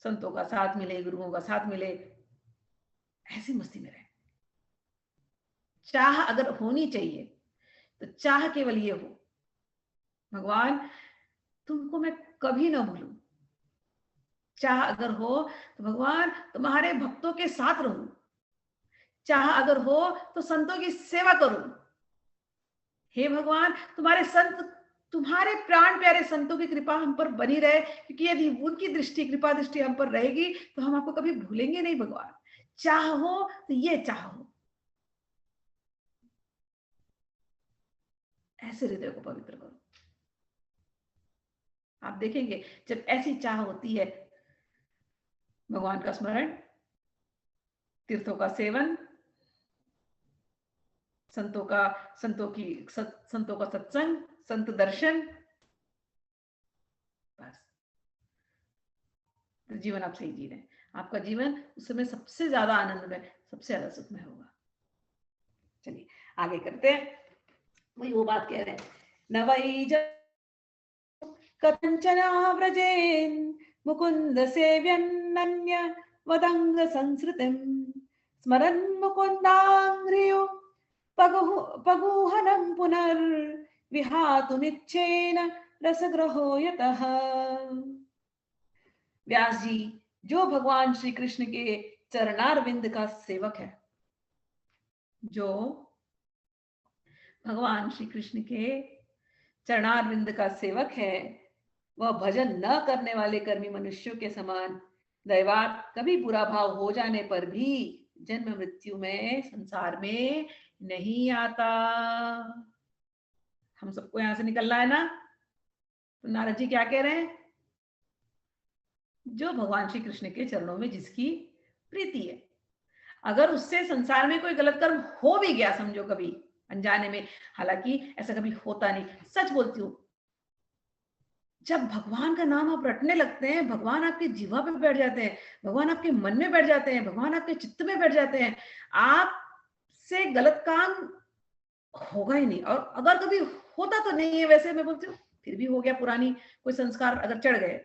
B: संतों का साथ मिले, गुरुओं का साथ मिले, ऐसी मस्ती में रहे। चाह अगर होनी चाहिए तो चाह केवल ये हो, भगवान तुमको मैं कभी ना भूलूं। चाह अगर हो तो भगवान तुम्हारे भक्तों के साथ रहूं। चाह अगर हो तो संतों की सेवा करूं। हे भगवान तुम्हारे संत, तुम्हारे प्राण प्यारे संतों की कृपा हम पर बनी रहे, क्योंकि यदि उनकी दृष्टि, कृपा दृष्टि हम पर रहेगी तो हम आपको कभी भूलेंगे नहीं। भगवान चाहो तो ये चाहो, ऐसे हृदय को पवित्र करो। आप देखेंगे जब ऐसी चाह होती है, भगवान का स्मरण, तीर्थों का सेवन, संतों का संतों का सत्संग, संत दर्शन, बस तो जीवन आप सही जी रहे हैं। आपका जीवन उस समय सबसे ज्यादा आनंद में, सबसे ज्यादा सुख में होगा। चलिए आगे करते हैं। वही वो बात कह रहे हैं, न वै कथंचन व्रजेन् मुकुंद सेव्यन्नन्य वदंग संसृतिं स्मरन् मुकुंदांघ्रियो पगुहनं पुनर्विहातु निच्छेन रसग्रहो यतः। व्यास जी जो भगवान श्री कृष्ण के चरणारविंद का सेवक है, जो भगवान श्री कृष्ण के चरणारविंद का सेवक है, वह भजन न करने वाले कर्मी मनुष्यों के समान दैवात कभी बुरा भाव हो जाने पर भी जन्म मृत्यु में संसार में नहीं आता। हम सबको यहां से निकलना है ना। तो नारद जी क्या कह रहे हैं, जो भगवान श्री कृष्ण के चरणों में जिसकी प्रीति है, अगर उससे संसार में कोई गलत कर्म हो भी गया, समझो कभी अनजाने में, हालांकि ऐसा कभी होता नहीं, सच बोलती हूँ, जब भगवान का नाम आप रटने लगते हैं, भगवान आपके जीवा पे बैठ जाते हैं, भगवान आपके मन में बैठ जाते हैं, भगवान आपके चित्त में बैठ जाते हैं, आपसे गलत काम होगा ही नहीं। और अगर कभी होता तो नहीं है, वैसे मैं बोलती हूँ फिर भी हो गया, पुरानी कोई संस्कार अगर चढ़ गए,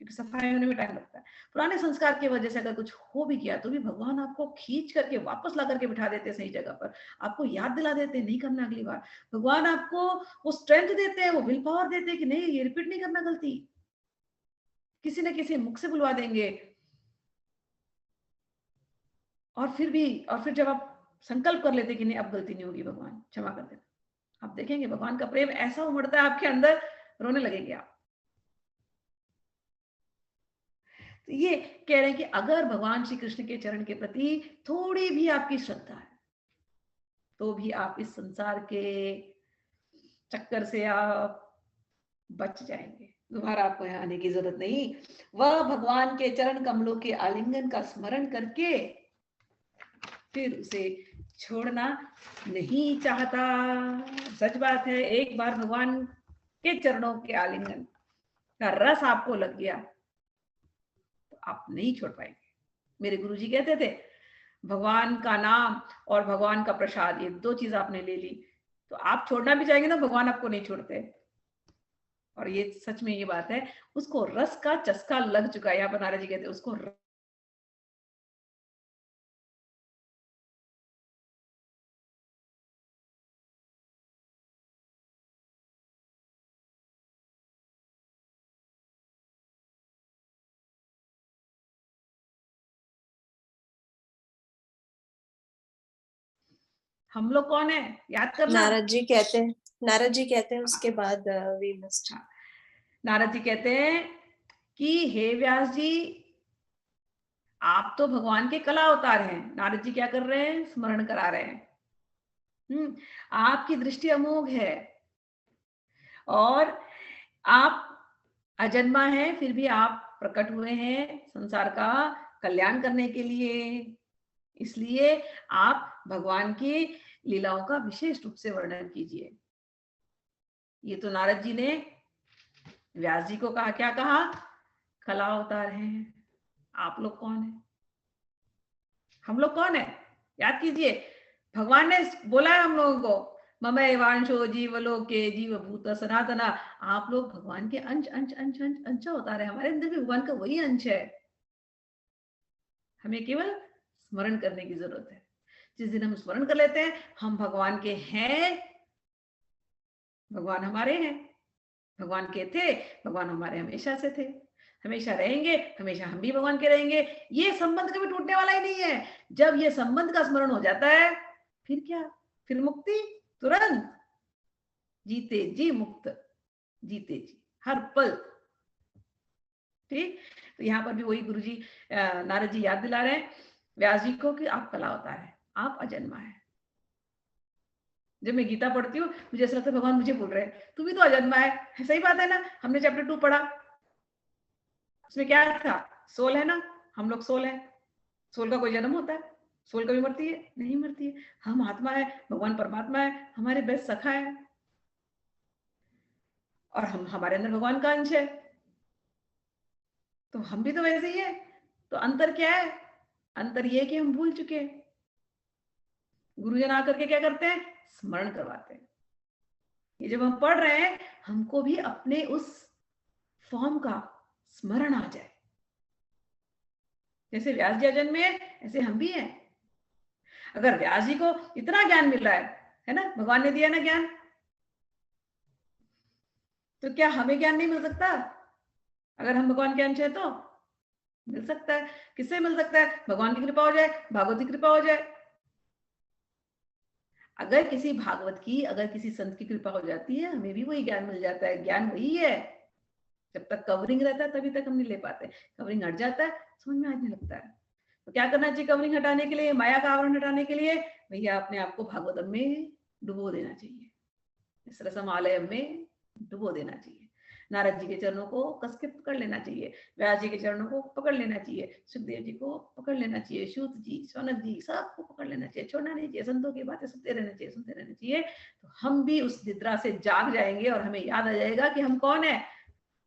B: क्योंकि सफाई होने में टाइम लगता है, पुराने संस्कार की वजह से अगर कुछ हो भी गया तो भी भगवान आपको खींच करके वापस ला करके बिठा देते हैं सही जगह पर, आपको याद दिला देते हैं नहीं करना अगली बार। भगवान आपको वो स्ट्रेंथ देते हैं, वो विल पावर देते हैं कि नहीं ये रिपीट नहीं करना गलती, किसी न किसी मुख से बुलवा देंगे। और फिर जब आप संकल्प कर लेते कि नहीं अब गलती नहीं होगी, भगवान क्षमा कर देना, आप देखेंगे भगवान का प्रेम ऐसा उमड़ता है आपके अंदर, रोने लगेंगे आप। तो ये कह रहे हैं कि अगर भगवान श्री कृष्ण के चरण के प्रति थोड़ी भी आपकी श्रद्धा है, तो भी आप इस संसार के चक्कर से आप बच जाएंगे, दोबारा आपको यहाँ आने की जरूरत नहीं। वह भगवान के चरण कमलों के आलिंगन का स्मरण करके फिर उसे छोड़ना नहीं चाहता। सच बात है, एक बार भगवान के चरणों के आलिंगन का रस आपको लग गया तो आप नहीं छोड़ पाएंगे। मेरे गुरुजी कहते थे, भगवान का नाम और भगवान का प्रसाद, ये दो चीज आपने ले ली तो आप छोड़ना भी चाहेंगे ना, भगवान आपको नहीं छोड़ते। और ये सच में ये बात है, उसको रस का चस्का लग चुका है। यहाँ पर नारद जी कहते हैं उसको हम लोग कौन है याद करना।
C: नारद जी कहते हैं उसके बाद वी मस्ट।
B: नारद जी कहते हैं कि हे व्यास जी, आप तो भगवान के कला अवतार हैं। नारद जी क्या कर रहे हैं, स्मरण करा रहे हैं। आपकी दृष्टि अमोघ है और आप अजन्मा है, फिर भी आप प्रकट हुए हैं संसार का कल्याण करने के लिए। इसलिए आप भगवान की लीलाओं का विशेष रूप से वर्णन कीजिए। ये तो नारद जी ने व्यास जी को कहा, क्या कहा, कला अवतार हैं। आप लोग कौन है, हम लोग कौन है, याद कीजिए। भगवान ने बोला है हम लोगों को, ममय वांशो जीवलोके जीवभूत सनातना। आप लोग भगवान के अंश अंश अंश अंश अंश अवतार है। हमारे अंदर भी भगवान का वही अंश है, हमें केवल स्मरण करने की जरूरत है। जिस दिन हम स्मरण कर लेते हैं हम भगवान के हैं, भगवान हमारे हैं, भगवान के थे, भगवान हमारे हमेशा से थे, हमेशा रहेंगे, हमेशा हम भी भगवान के रहेंगे। ये संबंध कभी टूटने वाला ही नहीं है। जब ये संबंध का स्मरण हो जाता है फिर क्या, फिर मुक्ति तुरंत, जीते जी मुक्त, जीते जी हर पल। ठीक, तो यहाँ पर भी वही गुरुजी नारद जी याद दिला रहे हैं व्यास जी को कि आप कला अवतार है, आप अजन्मा है। जब मैं गीता पढ़ती हूँ मुझे ऐसा लगता है भगवान मुझे बोल रहे हैं तू भी तो अजन्मा है। सही बात है ना, हमने चैप्टर 2 पढ़ा, उसमें क्या था, सोल है ना, हम लोग सोल है। सोल का कोई जन्म होता है, सोल कभी मरती है नहीं मरती है। हम आत्मा है, भगवान परमात्मा है, हमारे बेस्ट सखा है और हम हमारे अंदर भगवान का अंश है, तो हम भी तो वैसे ही है। तो अंतर क्या है, अंतर ये है कि हम भूल चुके हैं। गुरुजन आकर के क्या करते हैं, स्मरण करवाते हैं। ये जब हम पढ़ रहे हैं, हमको भी अपने उस फॉर्म का स्मरण आ जाए। जैसे व्यास जी जन्म में है, ऐसे हम भी हैं। अगर व्यास जी को इतना ज्ञान मिल रहा है ना, भगवान ने दिया ना ज्ञान, तो क्या हमें ज्ञान नहीं मिल सकता? अगर हम भगवान के अंश है तो मिल सकता है। किससे मिल सकता है? भगवान की कृपा हो जाए, भागवत की कृपा हो जाए। अगर किसी भागवत की, अगर किसी संत की कृपा हो जाती है, हमें भी वही ज्ञान मिल जाता है। ज्ञान वही है। जब तक कवरिंग रहता है तभी तक हम नहीं ले पाते। कवरिंग हट जाता है, समझ में आने लगता है। तो क्या करना चाहिए कवरिंग हटाने के लिए, माया का आवरण हटाने के लिए? भैया अपने आप को भागवतम में डुबो देना चाहिए, इस रसमालय में डुबो देना चाहिए। नारद जी के चरणों को कस के पकड़ लेना चाहिए, व्यास जी के चरणों को पकड़ लेना चाहिए, सुखदेव जी को पकड़ लेना चाहिए, सूत जी, सौनक जी, सबको पकड़ लेना चाहिए, छोड़ना नहीं चाहिए। संतों की बातें सुनते रहना चाहिए, सुनते रहना चाहिए। तो हम भी उस निद्रा से जाग जाएंगे और हमें याद आ जाएगा कि हम कौन है।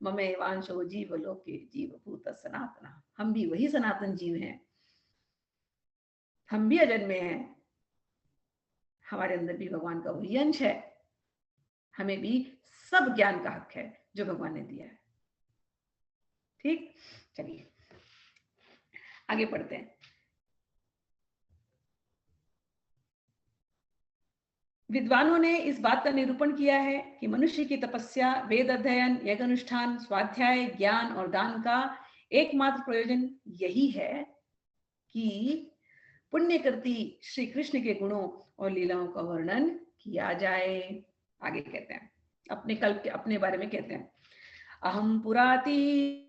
B: ममे वांशो जीव लोके जीव भूत सनातन, हम भी वही सनातन जीव हैं, हम भी अजन्मे हैं। हमारे अंदर भी भगवान का वही अंश है। हमें भी सब ज्ञान का हक है जो भगवान ने दिया है। ठीक, चलिए आगे पढ़ते हैं। विद्वानों ने इस बात का निरूपण किया है कि मनुष्य की तपस्या, वेद अध्ययन, यज्ञ अनुष्ठान, स्वाध्याय, ज्ञान और दान का एकमात्र प्रयोजन यही है कि पुण्यकृति श्री कृष्ण के गुणों और लीलाओं का वर्णन किया जाए। आगे कहते हैं, अपने कल्प के अपने बारे में कहते हैं, अहम पुराती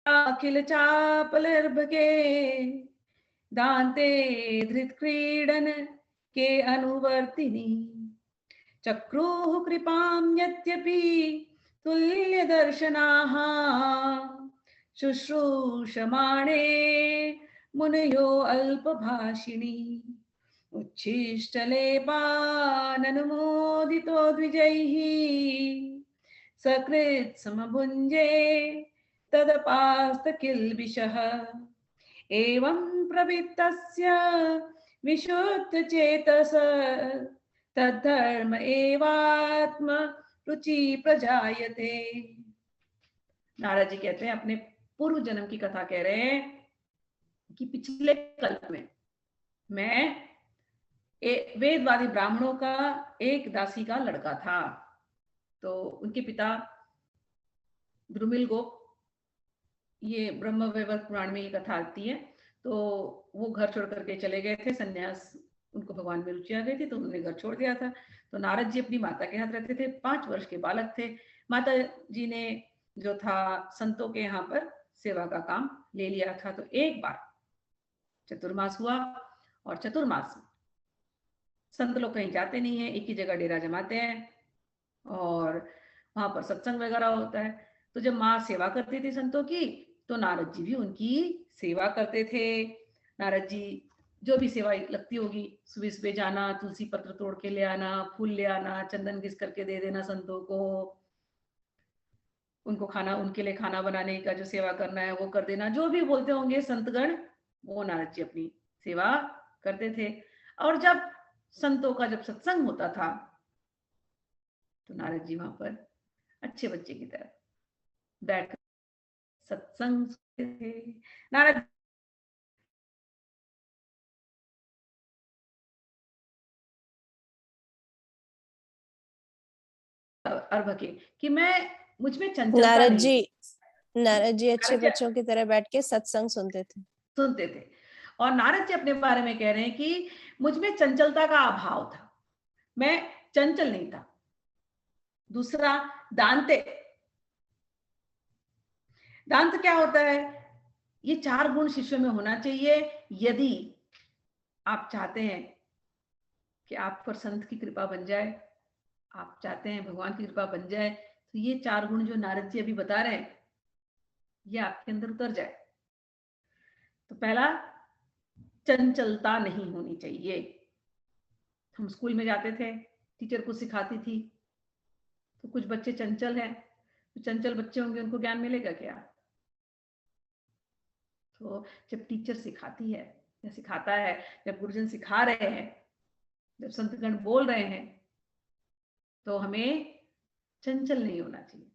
B: अखिल चापलर्भके दान्ते धृत क्रीडन के अनुवर्तिनी चक्रुः कृपां यद्यपि तुल्य दर्शनाः शुश्रूषमाणे मुनयो अल्पभाषिणी उच्छिष्टलेपाननुमोदितो द्विजैः सकृत् समभुञ्जे तदपास्तकिल्बिषः एवं प्रवृत्तस्य विशुद्धचेतस तद्धर्म एवात्म रुचि प्रजायते। नारद जी कहते हैं, अपने पूर्व जन्म की कथा कह रहे हैं कि पिछले कल्प में मैं वेदवादी ब्राह्मणों का एक दासी का लड़का था। तो उनके पिता द्रुमिल गोप, ये ब्रह्म वैवर्त पुराण में ये कथा आती है। तो वो घर छोड़ करके चले गए थे, संन्यास, उनको भगवान में रुचि आ गई थी तो उन्होंने घर छोड़ दिया था। तो नारद जी अपनी माता के साथ रहते थे, 5 वर्ष के बालक थे। माता जी ने जो था संतों के यहाँ पर सेवा का काम ले लिया था। तो एक बार चतुर्मास हुआ, और चतुर्मास में संत लोग कहीं जाते नहीं है, एक ही जगह डेरा जमाते हैं और वहां पर सत्संग वगैरह होता है। तो जब माँ सेवा करती थी संतों की, तो नारद जी भी उनकी सेवा करते थे। नारद जी जो भी सेवा लगती होगी, सुबह सुबह जाना, तुलसी पत्र तोड़ के ले आना, फूल ले आना, चंदन घिस करके दे देना संतों को, उनको खाना, उनके लिए खाना बनाने का जो सेवा करना है वो कर देना, जो भी बोलते होंगे संतगण, वो नारद जी अपनी सेवा करते थे। और जब संतों का जब सत्संग होता था तो नारद जी वहां पर अच्छे बच्चे की तरह बैठ सत्संग सुनते थे। नारद अर्भ के कि मैं, मुझ में चंचलता
C: नारद
B: नहीं।
C: जी अच्छे
B: नारद जी
C: बच्चों की तरह बैठ के सत्संग सुनते थे।
B: सुनते थे। और नारद जी अपने बारे में कह रहे हैं कि मुझ में चंचलता का अभाव था, मैं चंचल नहीं था। दूसरा, दांते, दांत क्या होता है? ये 4 गुण शिष्य में होना चाहिए यदि आप चाहते हैं कि आप पर संत की कृपा बन जाए, आप चाहते हैं भगवान की कृपा बन जाए। तो ये 4 गुण जो नारद जी अभी बता रहे हैं, ये आपके अंदर उतर जाए। तो पहला, चंचलता नहीं होनी चाहिए। हम स्कूल में जाते थे, टीचर कुछ सिखाती थी, तो कुछ बच्चे चंचल हैं, तो चंचल बच्चे होंगे, उनको ज्ञान मिलेगा क्या? तो जब टीचर सिखाती है या सिखाता है, जब गुरुजन सिखा रहे हैं, जब संतगण बोल रहे हैं, तो हमें चंचल नहीं होना चाहिए।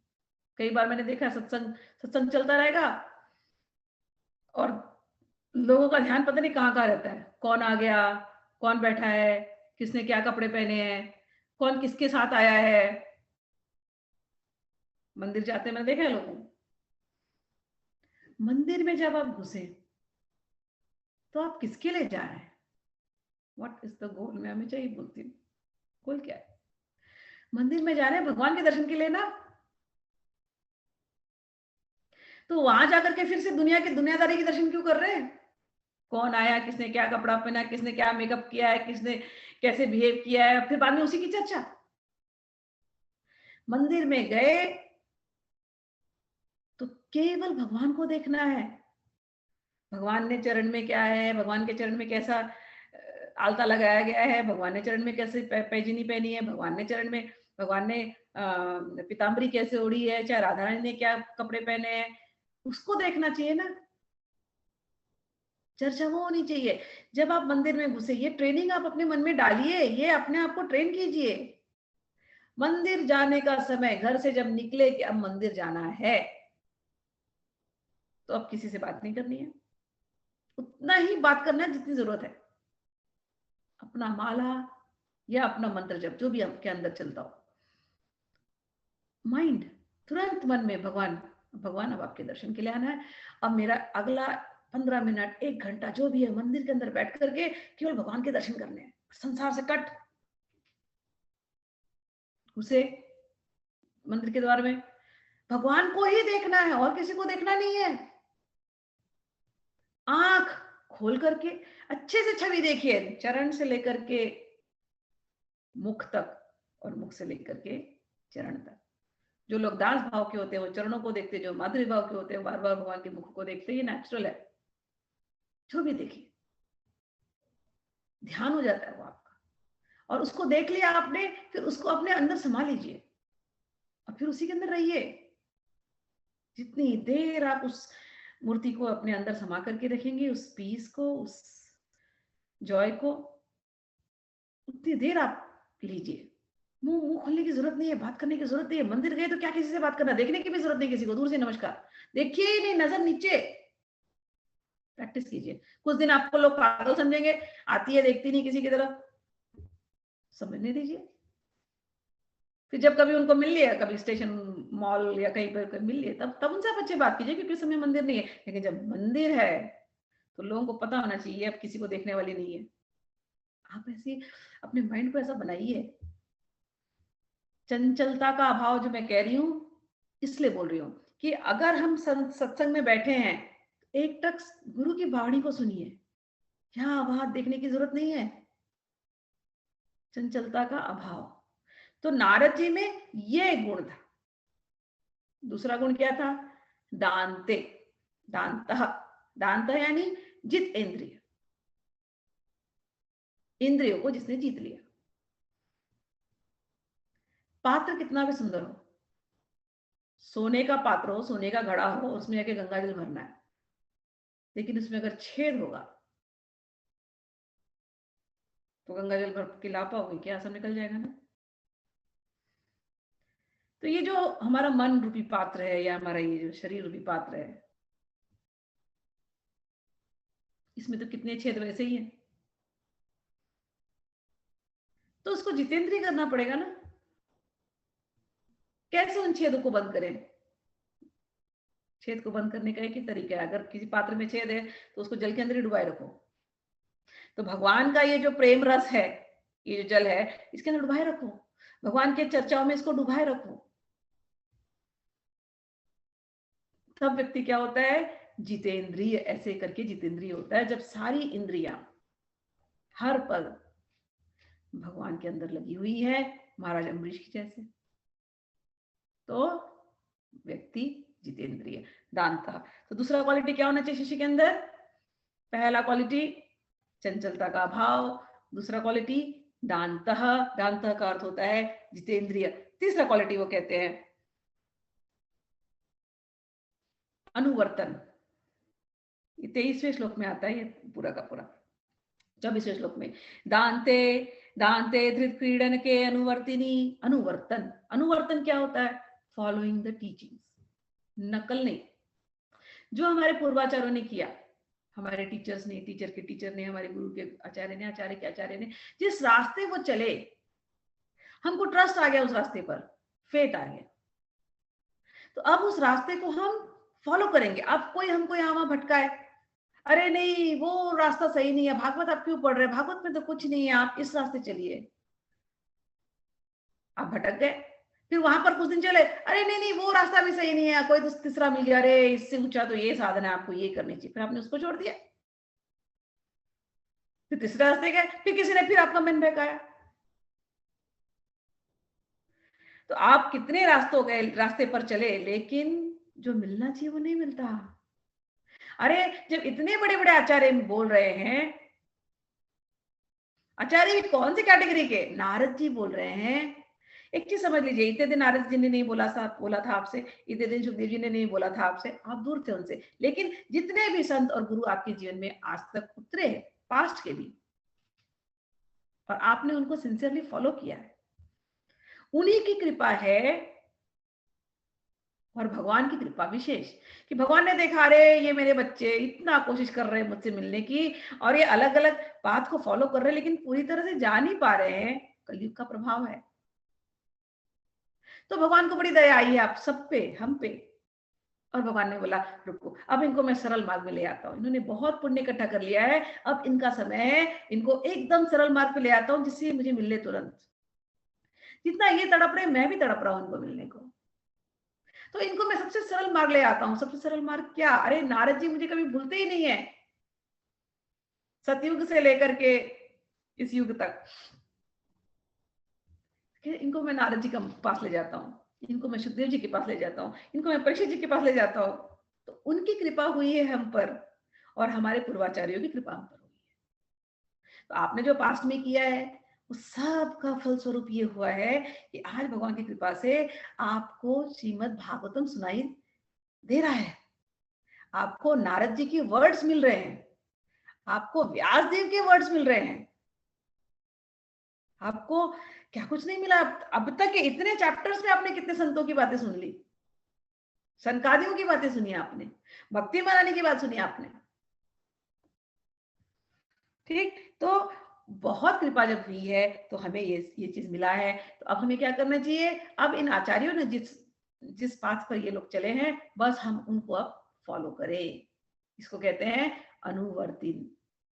B: कई बार मैंने देखा सत्संग सत्संग चलता रहेगा और लोगों का ध्यान पता नहीं कहाँ कहाँ रहता है, कौन आ गया, कौन बैठा है, किसने क्या कपड़े पहने हैं, कौन किसके साथ आया है। मंदिर जाते मैंने देखा है लोगों को। मंदिर में जब आप घुसे तो आप किसके लिए जा रहे हैं? What is the goal? मैं हमेशा यही बोलती हूँ, गोल क्या है? मंदिर में जा रहे हैं भगवान के दर्शन के लिए ना, तो वहां जाकर के फिर से दुनिया की दुनियादारी के दर्शन क्यों कर रहे हैं? कौन आया, किसने क्या कपड़ा पहना, किसने क्या मेकअप किया है, किसने कैसे बिहेव किया है, फिर बाद में उसी की चर्चा। मंदिर में गए तो केवल भगवान को देखना है। भगवान ने चरण में क्या है, भगवान के चरण में कैसा आलता लगाया गया है, भगवान ने चरण में कैसे पैजनी पहनी है, भगवान ने चरण में, भगवान ने पीताम्बरी कैसे ओढ़ी है, चाहे राधा रानी ने क्या कपड़े पहने हैं, उसको देखना चाहिए ना। चर्चा वो होनी चाहिए। जब आप मंदिर में घुसे, ये ट्रेनिंग आप अपने मन में डालिए, ये अपने आप को ट्रेन कीजिए। मंदिर जाने का समय, घर से जब निकले कि अब मंदिर जाना है, तो अब किसी से बात नहीं करनी है, उतना ही बात करना है जितनी जरूरत है। अपना माला या अपना मंत्र जप, जो भी आपके अंदर चलता हो, माइंड तुरंत मन में भगवान, भगवान अब आपके दर्शन के लिए आना है, अब मेरा अगला 15 मिनट 1 घंटा जो भी है मंदिर के अंदर बैठ करके केवल भगवान के दर्शन करने हैं। संसार से कट, उसे मंदिर के द्वार में भगवान को ही देखना है और किसी को देखना नहीं है। आंख खोल करके अच्छे से छवि देखिए, चरण से लेकर के मुख तक और मुख से लेकर के चरण तक। जो लोग दास भाव के होते हैं वो चरणों को देखते, जो माधुरी भाव के होते हैं बार बार भगवान के मुख को देखते। ये नेचुरल है। जो भी देखिए ध्यान हो जाता है वो आपका, और उसको देख लिया आपने, फिर उसको अपने अंदर समा लीजिए और फिर उसी के अंदर रहिए। जितनी देर आप उस मूर्ति को अपने अंदर समा करके रखेंगे, उस पीस को, उस जॉय को, उतनी देर आप लीजिए। मुंह खोलने की जरूरत नहीं है, बात करने की जरूरत नहीं है। मंदिर गए तो क्या किसी से बात करना, देखने की भी जरूरत नहीं किसी को, दूर से नमस्कार, देखिए ही नहीं, नजर नीचे। प्रैक्टिस कीजिए। कुछ दिन आपको लोग पागल समझेंगे, आती है देखती नहीं किसी की तरफ, समझने दीजिए। फिर जब कभी उनको मिल लिया, कभी स्टेशन मॉल या कहीं पर मिल लिए, तब तब उनसे आप अच्छे बात कीजिए, क्योंकि उस समय मंदिर नहीं है। लेकिन जब मंदिर है तो लोगों को पता होना चाहिए अब किसी को देखने वाली नहीं है। आप ऐसे अपने माइंड को ऐसा बनाइए। चंचलता का अभाव जो मैं कह रही हूं, इसलिए बोल रही हूं कि अगर हम सत्संग में बैठे हैं, एक टक गुरु की वाणी को सुनिए, यहाँ वहां देखने की जरूरत नहीं है। चंचलता का अभाव, तो नारद जी में ये गुण था। दूसरा गुण क्या था? दांते, दांत, दांत यानी जित इंद्रिय, इंद्रियों को जिसने जीत लिया। पात्र कितना भी सुंदर हो, सोने का पात्र हो, सोने का घड़ा हो, उसमें आके गंगा जल भरना है, लेकिन उसमें अगर छेद होगा तो गंगा जल भर के ला पाओगे क्या? सब निकल जाएगा ना। तो ये जो हमारा मन रूपी पात्र है, या हमारा ये जो शरीर रूपी पात्र है, इसमें तो कितने छेद वैसे ही हैं। तो उसको जितेंद्रिय करना पड़ेगा ना। कैसे उन छेदों को बंद करें? छेद को बंद करने का एक ही तरीका है। अगर किसी पात्र में छेद है तो उसको जल के अंदर ही डुबाए रखो। तो भगवान का ये जो प्रेम रस है, ये जो जल है, इसके अंदर डुबाए रखो, भगवान के चर्चाओं में इसको डुबाए रखो। तब व्यक्ति क्या होता है? जितेंद्रिय। ऐसे करके जितेंद्रिय होता है जब सारी इंद्रियां हर पल भगवान के अंदर लगी हुई है, महाराज अम्बरीश की जैसे। तो व्यक्ति जितेंद्रिय, दांता। तो दूसरा क्वालिटी क्या होना चाहिए शिष्य के अंदर? पहला क्वालिटी चंचलता का अभाव, दूसरा क्वालिटी दांतः, दांतः का अर्थ होता है जितेंद्रिय, तीसरा क्वालिटी वो कहते हैं अनुवर्तन। 23वें श्लोक में आता है ये पूरा का पूरा। 24वें श्लोक में दांते दांते धृत क्रीडन के अनुवर्तिनी, अनुवर्तन। अनुवर्तन क्या होता है? फॉलोइंग द टीचिंग्स, नकल नहीं। जो हमारे पूर्वाचार्यों ने किया, हमारे टीचर्स ने, टीचर के टीचर ने, हमारे गुरु के आचार्य ने, आचार्य के आचार्य ने, जिस रास्ते वो चले, हमको ट्रस्ट आ गया उस रास्ते पर, फेट आ गया, तो अब उस रास्ते को हम फॉलो करेंगे। अब कोई हमको यहाँ वहां भटकाए, अरे नहीं वो रास्ता सही नहीं है, भागवत आप क्यों पढ़ रहे हैं, भागवत में तो कुछ नहीं है, आप इस रास्ते चलिए, आप भटक गए। फिर वहां पर कुछ दिन चले, अरे नहीं नहीं वो रास्ता भी सही नहीं है, कोई तो तीसरा मिल गया, अरे इससे ऊंचा तो ये साधन है, आपको ये करनी चाहिए, फिर आपने उसको छोड़ दिया, फिर तीसरे रास्ते गए, फिर किसी ने फिर आपका मन बहकाया। तो आप कितने रास्तों गए, रास्ते पर चले, लेकिन जो मिलना चाहिए वो नहीं मिलता। अरे जब इतने बड़े बड़े आचार्य बोल रहे हैं, आचार्य भी कौन सी कैटेगरी के, नारद जी बोल रहे हैं। एक चीज समझ लीजिए, इतने दिन नारद जी ने नहीं बोला था आपसे, इतने दिन सुखदेव जी ने नहीं बोला था आपसे, आप दूर थे उनसे, लेकिन जितने भी संत और गुरु आपके जीवन में आज तक उतरे हैं, पास्ट के भी, और आपने उनको सिंसियरली फॉलो किया है, उन्हीं की कृपा है। और भगवान की कृपा विशेष, कि भगवान ने देखा, अरे ये मेरे बच्चे इतना कोशिश कर रहे हैं मुझसे मिलने की, और ये अलग अलग बात को फॉलो कर रहे हैं, लेकिन पूरी तरह से जा नहीं पा रहे हैं, कलयुग का प्रभाव है। तो भगवान को बड़ी दया आई है आप सब पे, हम पे, और भगवान ने बोला रुको, अब इनको मैं सरल मार्ग में ले आता हूँ, इन्होंने बहुत पुण्य इकट्ठा कर लिया है, अब इनका समय है, इनको एकदम सरल मार्ग पे ले आता हूँ, जिससे मुझे मिलने तुरंत। जितना ये तड़प रहे, मैं भी तड़प रहा हूँ इनको मिलने को, तो इनको मैं सबसे सरल मार्ग ले आता हूँ। सबसे सरल मार्ग क्या? अरे नारद जी मुझे कभी भूलते ही नहीं है, सतयुग से लेकर के इस युग तक, इनको मैं नारद जी के पास ले जाता हूँ, इनको मैं सुखदेव जी के पास ले जाता हूँ, इनको मैं परीक्षित जी के पास ले जाता हूँ। तो उनकी कृपा हुई है हम पर, और हमारे पूर्वाचार्यों की कृपा हम पर हुई है। तो आपने जो पास्ट में किया है, वो सब का फलस्वरूप ये हुआ है कि आज भगवान की कृपा से आपको श्रीमद् भागवतम सुनाई दे रहा है, आपको नारद जी के वर्ड्स मिल रहे हैं, आपको व्यास देव के वर्ड्स मिल रहे हैं, आपको क्या कुछ नहीं मिला। अब तक के इतने चैप्टर्स में आपने कितने संतों की बातें सुन ली, सनकादियों की बातें सुनी आपने, भक्ति महारानी की बात सुनी आपने, ठीक। तो बहुत कृपा जब हुई है तो हमें ये चीज मिला है। तो अब हमें क्या करना चाहिए? अब इन आचार्यों ने जिस पाथ पर ये लोग चले हैं, बस हम उनको अब फॉलो करें। इसको कहते हैं अनुवर्तिन,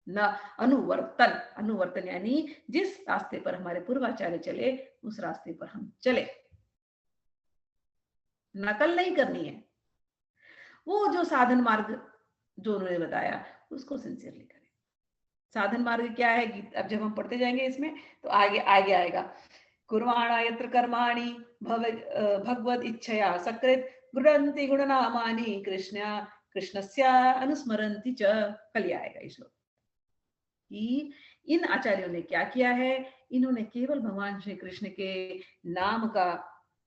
B: न अनुवर्तन। अनुवर्तन यानी जिस रास्ते पर हमारे पूर्वाचार्य चले, उस रास्ते पर हम चले, नकल नहीं करनी है। वो जो साधन मार्ग जो उन्होंने बताया, उसको सिंसियरली करें। साधन मार्ग क्या है? अब जब हम पढ़ते जाएंगे इसमें, तो आगे आगे आएगा, कुर्वाणा यत्र कर्माणि भगवद इच्छया सकृत गृह्णन्ति गुणनामानि कृष्णस्य अनुस्मरन्ति च। कल आएगा इस श्लोक कि इन आचार्यों ने क्या किया है, इन्होंने केवल भगवान श्री कृष्ण के नाम का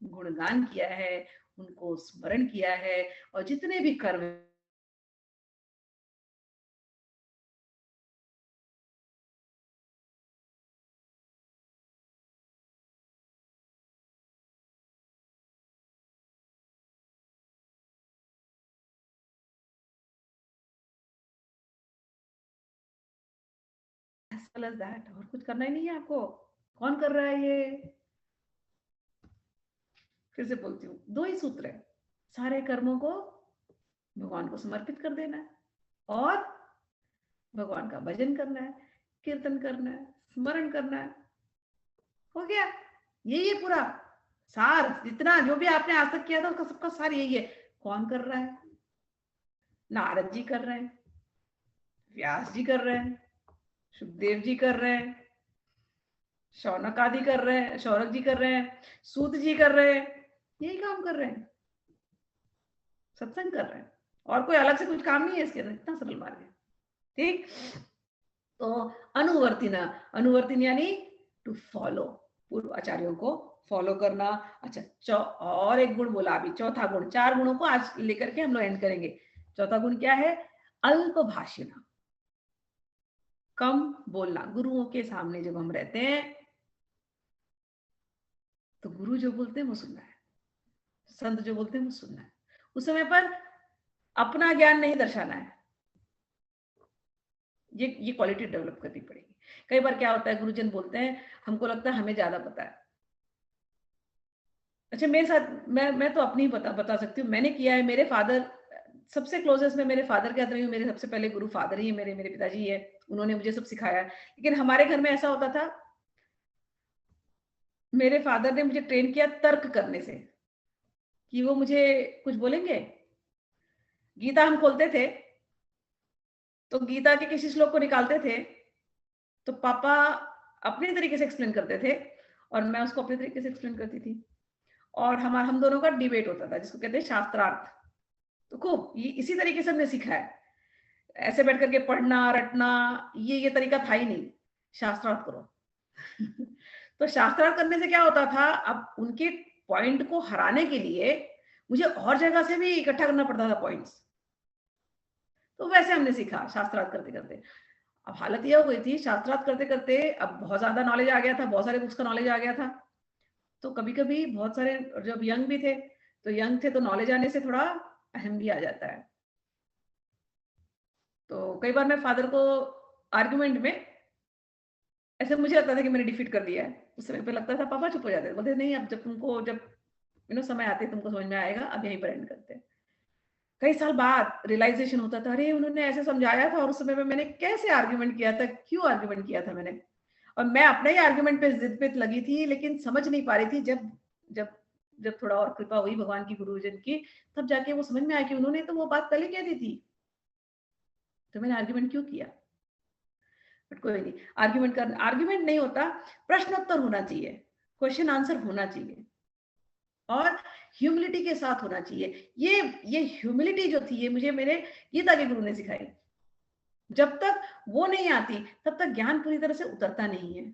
B: गुणगान किया है, उनको स्मरण किया है, और जितने भी कर्म as well as that, और कुछ करना ही नहीं है आपको। कौन कर रहा है ये? फिर से बोलती हूँ, दो ही सूत्र है, सारे कर्मों को भगवान को समर्पित कर देना है, और भगवान का भजन करना है, कीर्तन करना है, स्मरण करना है, हो गया। यही है पूरा सार, जितना जो भी आपने आज तक किया था उसका सबका सार यही है। कौन कर रहा है? नारद जी कर रहे हैं, व्यास जी कर रहे हैं, सुखदेव जी कर रहे हैं, शौनक आदि कर रहे हैं, शौनक जी कर रहे हैं, सूत जी कर रहे हैं, यही काम कर रहे हैं। सत्संग कर रहे हैं, और कोई अलग से कुछ काम नहीं है इसके अंदर, इतना सरल मार्ग है। ठीक, तो अनुवर्तिन यानी टू फॉलो, पूर्व आचार्यों को फॉलो करना। अच्छा, और एक गुण बोला अभी, चौथा गुण, 4 गुणों को आज लेकर के हम लोग एंड करेंगे। चौथा गुण क्या है? अल्प भाषिणा, कम बोलना। गुरुओं के सामने जब हम रहते हैं तो गुरु जो बोलते हैं वो सुनना है, संत जो बोलते हैं वो सुनना है। उस समय पर अपना ज्ञान नहीं दर्शाना है। ये क्वालिटी डेवलप करनी पड़ेगी। कई बार क्या होता है, गुरुजन बोलते हैं, हमको लगता है हमें ज्यादा पता है। अच्छा, मेरे साथ मैं तो अपनी बता सकती हूँ, मैंने किया है। मेरे फादर, सबसे क्लोजेस्ट में मेरे फादर कहते रही हूँ, मेरे सबसे पहले गुरु फादर ही है, मेरे पिताजी है, उन्होंने मुझे सब सिखाया। लेकिन हमारे घर में ऐसा होता था, मेरे फादर ने मुझे ट्रेन किया तर्क करने से, कि वो मुझे कुछ बोलेंगे। गीता हम खोलते थे तो गीता के किसी श्लोक को निकालते थे तो पापा अपने तरीके से एक्सप्लेन करते थे और मैं उसको अपने तरीके से एक्सप्लेन करती थी, और हम दोनों का डिबेट होता था, जिसको कहते हैं शास्त्रार्थ। तो खूब ये इसी तरीके से हमने सीखा है। ऐसे बैठ करके पढ़ना रटना ये तरीका था ही नहीं, शास्त्रार्थ करो। तो शास्त्रार्थ करने से क्या होता था, अब उनके पॉइंट को हराने के लिए मुझे और जगह से भी इकट्ठा करना पड़ता था पॉइंट्स। तो वैसे हमने सीखा शास्त्रार्थ करते करते। अब हालत यह हो गई थी, शास्त्रार्थ करते करते अब बहुत ज्यादा नॉलेज आ गया था, बहुत सारे बुक्स का नॉलेज आ गया था। तो कभी कभी बहुत सारे, जब यंग भी थे तो नॉलेज आने से थोड़ा अहम भी आ जाता है। तो कई बार मैं फादर को आर्गुमेंट में, ऐसे मुझे लगता था कि मैंने डिफीट कर दिया है, उस समय पे लगता था पापा चुप हो जाते, बोलते नहीं, अब जब समय आते तुमको समझ में आएगा, अब यहीं पर एंड करते हैं। कई साल बाद रियलाइजेशन होता था, अरे उन्होंने ऐसे समझाया था और उस समय में मैंने कैसे आर्ग्यूमेंट किया था, क्यों आर्ग्यूमेंट किया था मैंने। और मैं अपने ही आर्ग्यूमेंट पे जिद पे लगी थी, लेकिन समझ नहीं पा रही थी। जब जब जब थोड़ा और कृपा हुई भगवान की, गुरुजन की, तब जाके वो समझ में आया कि उन्होंने तो वो बात पहले कह दी थी, तो मैंने आर्ग्यूमेंट क्यों किया। बट कोई नहीं, आर्ग्यूमेंट नहीं होता, प्रश्नोत्तर होना चाहिए, क्वेश्चन आंसर होना चाहिए, और ह्यूमिलिटी के साथ होना चाहिए। ये ह्यूमिलिटी जो थी, ये मुझे मेरे गीता के गुरु ने सिखाई। जब तक वो नहीं आती तब तक ज्ञान पूरी तरह से उतरता नहीं है।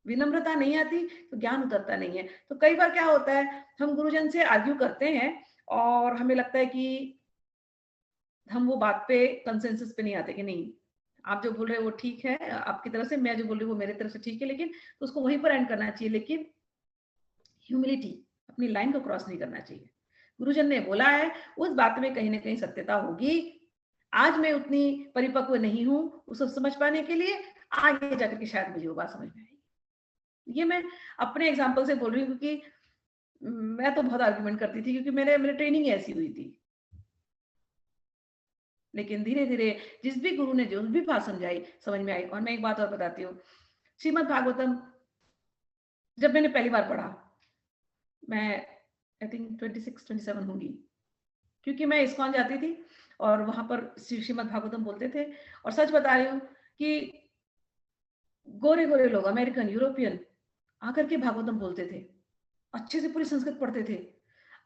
B: विनम्रता नहीं आती तो ज्ञान उतरता नहीं है। तो कई बार क्या होता है, हम गुरुजन से आर्ग्यू करते हैं और हमें लगता है कि हम वो बात पे कंसेंसस पे नहीं आते, कि नहीं आप जो बोल रहे हैं वो ठीक है आपकी तरफ से, मैं जो बोल रही हूँ वो मेरी तरफ से ठीक है, लेकिन तो उसको वहीं पर एंड करना चाहिए। लेकिन ह्यूमिलिटी, अपनी लाइन को क्रॉस नहीं करना चाहिए। गुरुजन ने बोला है, उस बात में कहीं ना कहीं सत्यता होगी। आज मैं उतनी परिपक्व नहीं हूं उसको समझ पाने के लिए, आगे जाकर के शायद मुझे वो बात समझ में आएगी। ये मैं अपने एग्जांपल से बोल रही हूँ, क्योंकि मैं तो बहुत आर्गुमेंट करती थी, क्योंकि मेरे ट्रेनिंग ऐसी हुई थी। लेकिन धीरे धीरे जिस भी गुरु ने जो भी बात समझाई, समझ में आई। और मैं एक बात और बताती हूँ, श्रीमद् भागवतम जब मैंने पहली बार पढ़ा, मैं आई थिंक 26-27 होंगी, क्योंकि मैं इस्कॉन जाती थी और वहां पर श्रीमद् भागवतम बोलते थे। और सच बता रही हूँ कि गोरे गोरे लोग, अमेरिकन, यूरोपियन आकर के भागवतम बोलते थे, अच्छे से पूरी संस्कृत पढ़ते थे,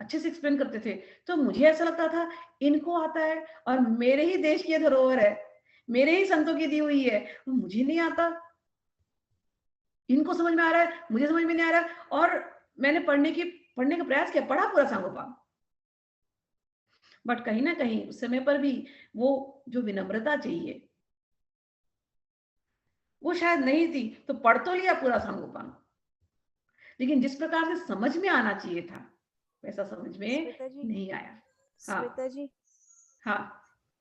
B: अच्छे से एक्सप्लेन करते थे। तो मुझे ऐसा लगता था इनको आता है, और मेरे ही देश की धरोहर है, मेरे ही संतों की दी हुई है, मुझे नहीं आता। इनको समझ में आ रहा है, मुझे समझ में नहीं आ रहा। और मैंने पढ़ने का प्रयास किया, पढ़ा पूरा सांगोपांग, बट कहीं ना कहीं उस समय पर भी वो जो विनम्रता चाहिए वो शायद नहीं थी। तो पढ़ तो लिया पूरा सांगोपांग, लेकिन जिस प्रकार से समझ में आना चाहिए था वैसा समझ में
C: स्मिता जी,
B: नहीं आया।
C: स्मिता जी,
B: हाँ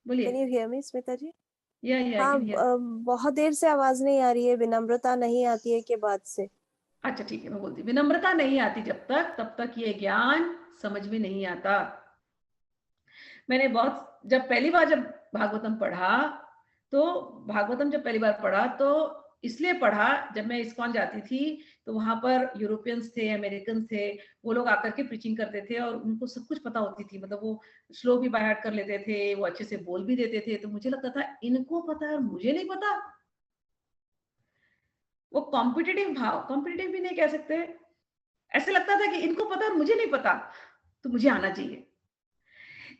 B: बोलिए।
C: Can you hear me Smita ji?
B: I
C: हाँ,
B: कैन हियर।
C: बहुत देर से आवाज नहीं आ रही है, विनम्रता नहीं आती है के बाद से।
B: अच्छा ठीक है, मैं बोलती हूँ। विनम्रता नहीं आती जब तक, तब तक ये ज्ञान समझ में नहीं आता। मैंने जब पहली बार जब भागवतम पढ़ा, तो भागवतम जब पहली बार पढ़ा तो इसलिए पढ़ा, जब मैं इस्कॉन जाती थी तो वहां पर यूरोपियंस थे, अमेरिकन थे, वो लोग आकर के प्रीचिंग करते थे और उनको सब कुछ पता होती थी। मतलब वो श्लोक भी बाय हार्ट कर लेते थे, वो अच्छे से बोल भी देते थे। तो मुझे लगता था इनको पता है और मुझे नहीं पता। वो कॉम्पिटिटिव भाव, कॉम्पिटिटिव भी नहीं कह सकते, ऐसे लगता था कि इनको पता है और मुझे नहीं पता, तो मुझे आना चाहिए।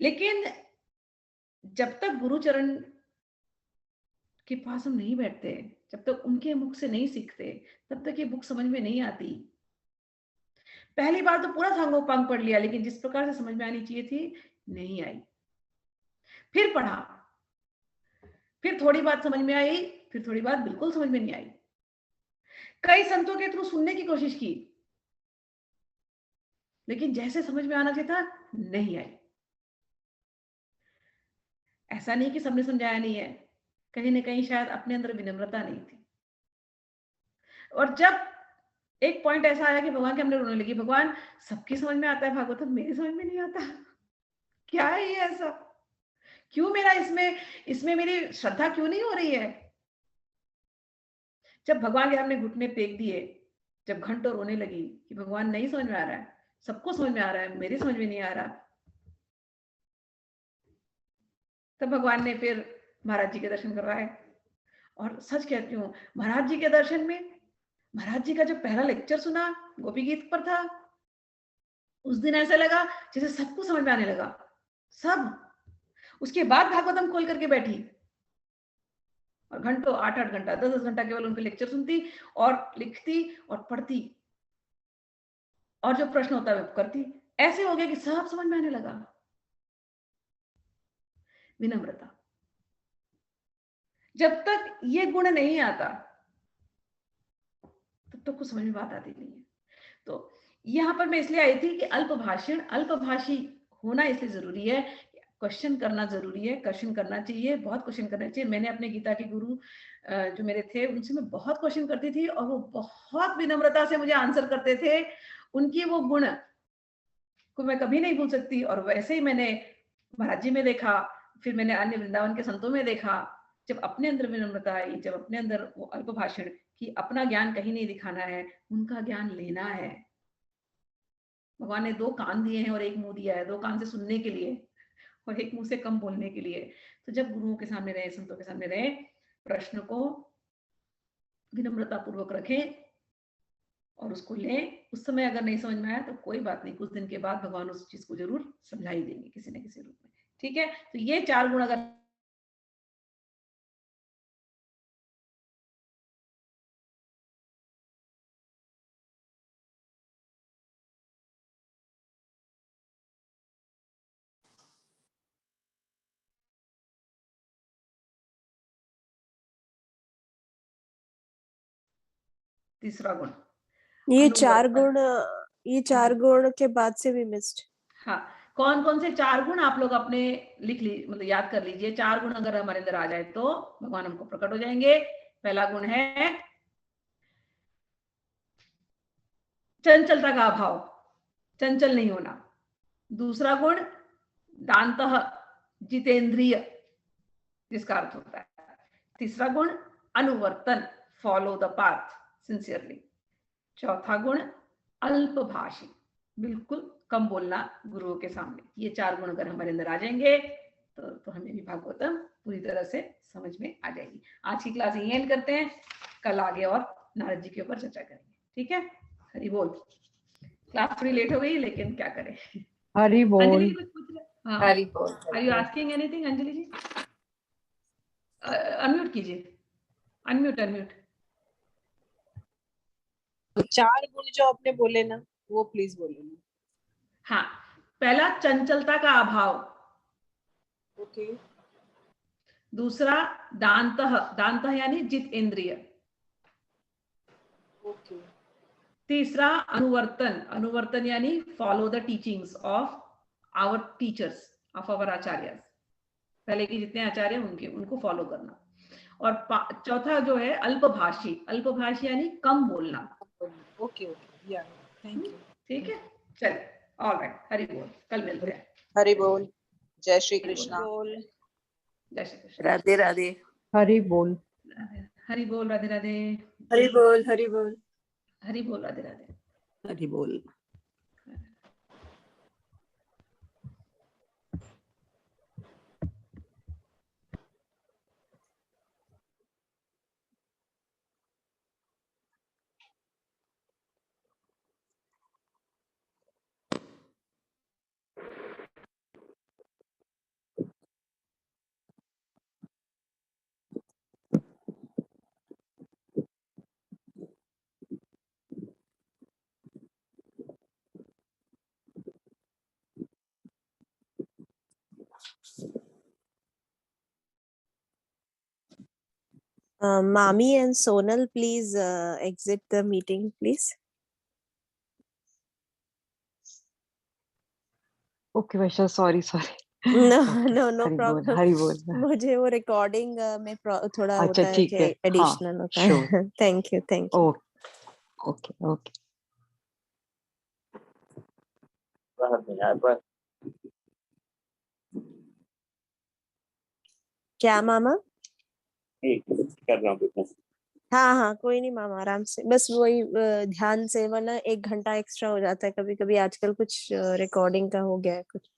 B: लेकिन जब तक गुरुचरण के पास हम नहीं बैठते, जब तक उनके मुख से नहीं सीखते, तब तक ये बुक समझ में नहीं आती। पहली बार तो पूरा सांगोपांग पढ़ लिया, लेकिन जिस प्रकार से समझ में आनी चाहिए थी नहीं आई। फिर पढ़ा, फिर थोड़ी बात समझ में आई, फिर थोड़ी बात बिल्कुल समझ में नहीं आई। कई संतों के थ्रू सुनने की कोशिश की, लेकिन जैसे समझ में आना चाहिए था नहीं आई। ऐसा नहीं कि सबने समझाया नहीं है, कहीं ना कहीं शायद अपने अंदर विनम्रता नहीं थी। और जब एक पॉइंट ऐसा आया कि भगवान के हमने रोने लगी, भगवान सबकी समझ में आता है भागवतम, मेरी समझ में नहीं आता, क्या है ये ऐसा, क्यों मेरा इसमें इसमें मेरी श्रद्धा क्यों नहीं हो रही है। जब भगवान के हमने घुटने टेक दिए, जब घंटों रोने लगी कि भगवान नहीं समझ में आ रहा है, सबको समझ में आ रहा है, मेरी समझ में नहीं आ रहा, तब भगवान ने फिर महाराज जी के दर्शन करवाए। और सच कहती हूँ, महाराज जी के दर्शन में, महाराज जी का जब पहला लेक्चर सुना गोपी गीत पर था, उस दिन ऐसा लगा जैसे सबको समझ में आने लगा, सब। उसके बाद भागवतम खोल करके बैठी और घंटों 8-8 घंटा 10-10 घंटा केवल उनके लेक्चर सुनती और लिखती और पढ़ती, और जो प्रश्न होता है वो करती। ऐसे हो गया कि सब समझ में आने लगा। विनम्रता, जब तक ये गुण नहीं आता तब तक कुछ समझ में बात आती नहीं है। तो यहाँ पर मैं इसलिए आई थी कि अल्पभाषण, अल्पभाषी होना इसलिए जरूरी है, क्वेश्चन करना जरूरी है, क्वेश्चन करना चाहिए, बहुत क्वेश्चन करना चाहिए। मैंने अपने गीता के गुरु जो मेरे थे उनसे मैं बहुत क्वेश्चन करती थी और वो बहुत विनम्रता से मुझे आंसर करते थे। उनकी वो गुण को मैं कभी नहीं भूल सकती। और वैसे ही मैंने महाराज जी में देखा, फिर मैंने अन्य वृंदावन के संतों में देखा, जब अपने अंदर विनम्रता आई, जब अपने अंदर वो अल्पभाषण कि अपना ज्ञान कहीं नहीं दिखाना है, उनका ज्ञान लेना है। भगवान ने 2 कान दिए हैं और 1 मुंह दिया है, 2 कान से सुनने के लिए और 1 मुंह से कम बोलने के लिए। तो जब गुरुओं के सामने रहे, संतों के सामने रहे, प्रश्न को विनम्रता पूर्वक रखें और उसको लें। उस समय अगर नहीं समझ में आया तो कोई बात नहीं, कुछ दिन के बाद भगवान उस चीज को जरूर समझा ही देंगे किसी न किसी रूप में। ठीक है, तो ये 4 गुण अगर तीसरा गुण
C: ये 4
B: अनुवर्तन।
C: गुण, ये 4 गुण के बाद से भी मिस्ड।
B: हाँ, कौन कौन से 4 गुण आप लोग अपने लिख ली, मतलब याद कर लीजिए। 4 गुण अगर हमारे अंदर आ जाए तो भगवान हमको प्रकट हो जाएंगे। पहला गुण है चंचलता का अभाव, चंचल नहीं होना। दूसरा गुण दांतः, जितेंद्रिय, जिसका अर्थ होता है। तीसरा गुण अनुवर्तन, फॉलो द पाथ सिंसियरली। चौथा गुण अल्पभाषी, बिल्कुल कम बोलना गुरुओं के सामने। ये 4 गुण अगर हमारे अंदर आ जाएंगे तो हमें भी भागवतम पूरी तरह से समझ में आ जाएगी। आज की क्लास यही एंड करते हैं, कल आगे और नारद जी के ऊपर चर्चा करेंगे। ठीक है, हरि बोल। क्लास थोड़ी लेट हो गई लेकिन क्या करें।
D: हरि बोल।
B: अंजलि जी कुछ पूछ रहे? हाँ,
A: हरि बोल।
B: Are you asking anything Anjali ji? Unmute कीजिए, अनम्यूट अनम्यूट।
D: तो 4 गुण जो आपने बोले ना, वो प्लीज बोले ना।
B: हाँ, पहला चंचलता का अभाव।
D: ओके।
B: दूसरा दांतः, दांतः यानी जित इंद्रिय।
D: ओके।
B: तीसरा अनुवर्तन, अनुवर्तन यानी follow the teachings of our teachers, of our आचार्य, पहले के जितने आचार्य उनके, उनको फॉलो करना। और चौथा जो है अल्पभाषी, अल्पभाषी यानी कम बोलना।
D: ओके ओके, या थैंक यू।
B: ठीक है, चलिए, ऑल राइट, हरि बोल, कल मिलते हैं।
A: हरि बोल। जय श्री कृष्णा।
C: बोल।
B: जय श्री कृष्ण।
A: राधे राधे।
D: हरि बोल।
B: हरि बोल, राधे राधे।
C: हरि बोल, हरि बोल।
B: हरि बोल, राधे राधे।
A: हरि बोल।
C: Mami and Sonal, please exit the meeting, please.
E: Okay Vaisha, sorry sorry.
C: No,
E: okay,
C: no, no
E: Hari बोल
C: problem.
E: हरी बोल।
C: मुझे वो रिकॉर्डिंग में थोड़ा
E: अच्छा
C: होता है
E: ठीक
C: कि
E: है, हाँ
C: एडिशनल होता
E: श्योर।
C: है। Thank you, thank you.
E: Okay okay.
C: क्या मामा?
F: कर रहा हूँ।
C: हाँ हाँ, कोई नहीं मामा, आराम से। बस वही ध्यान से वरना 1 घंटा एक्स्ट्रा हो जाता है कभी कभी। आजकल कुछ रिकॉर्डिंग का हो गया है कुछ।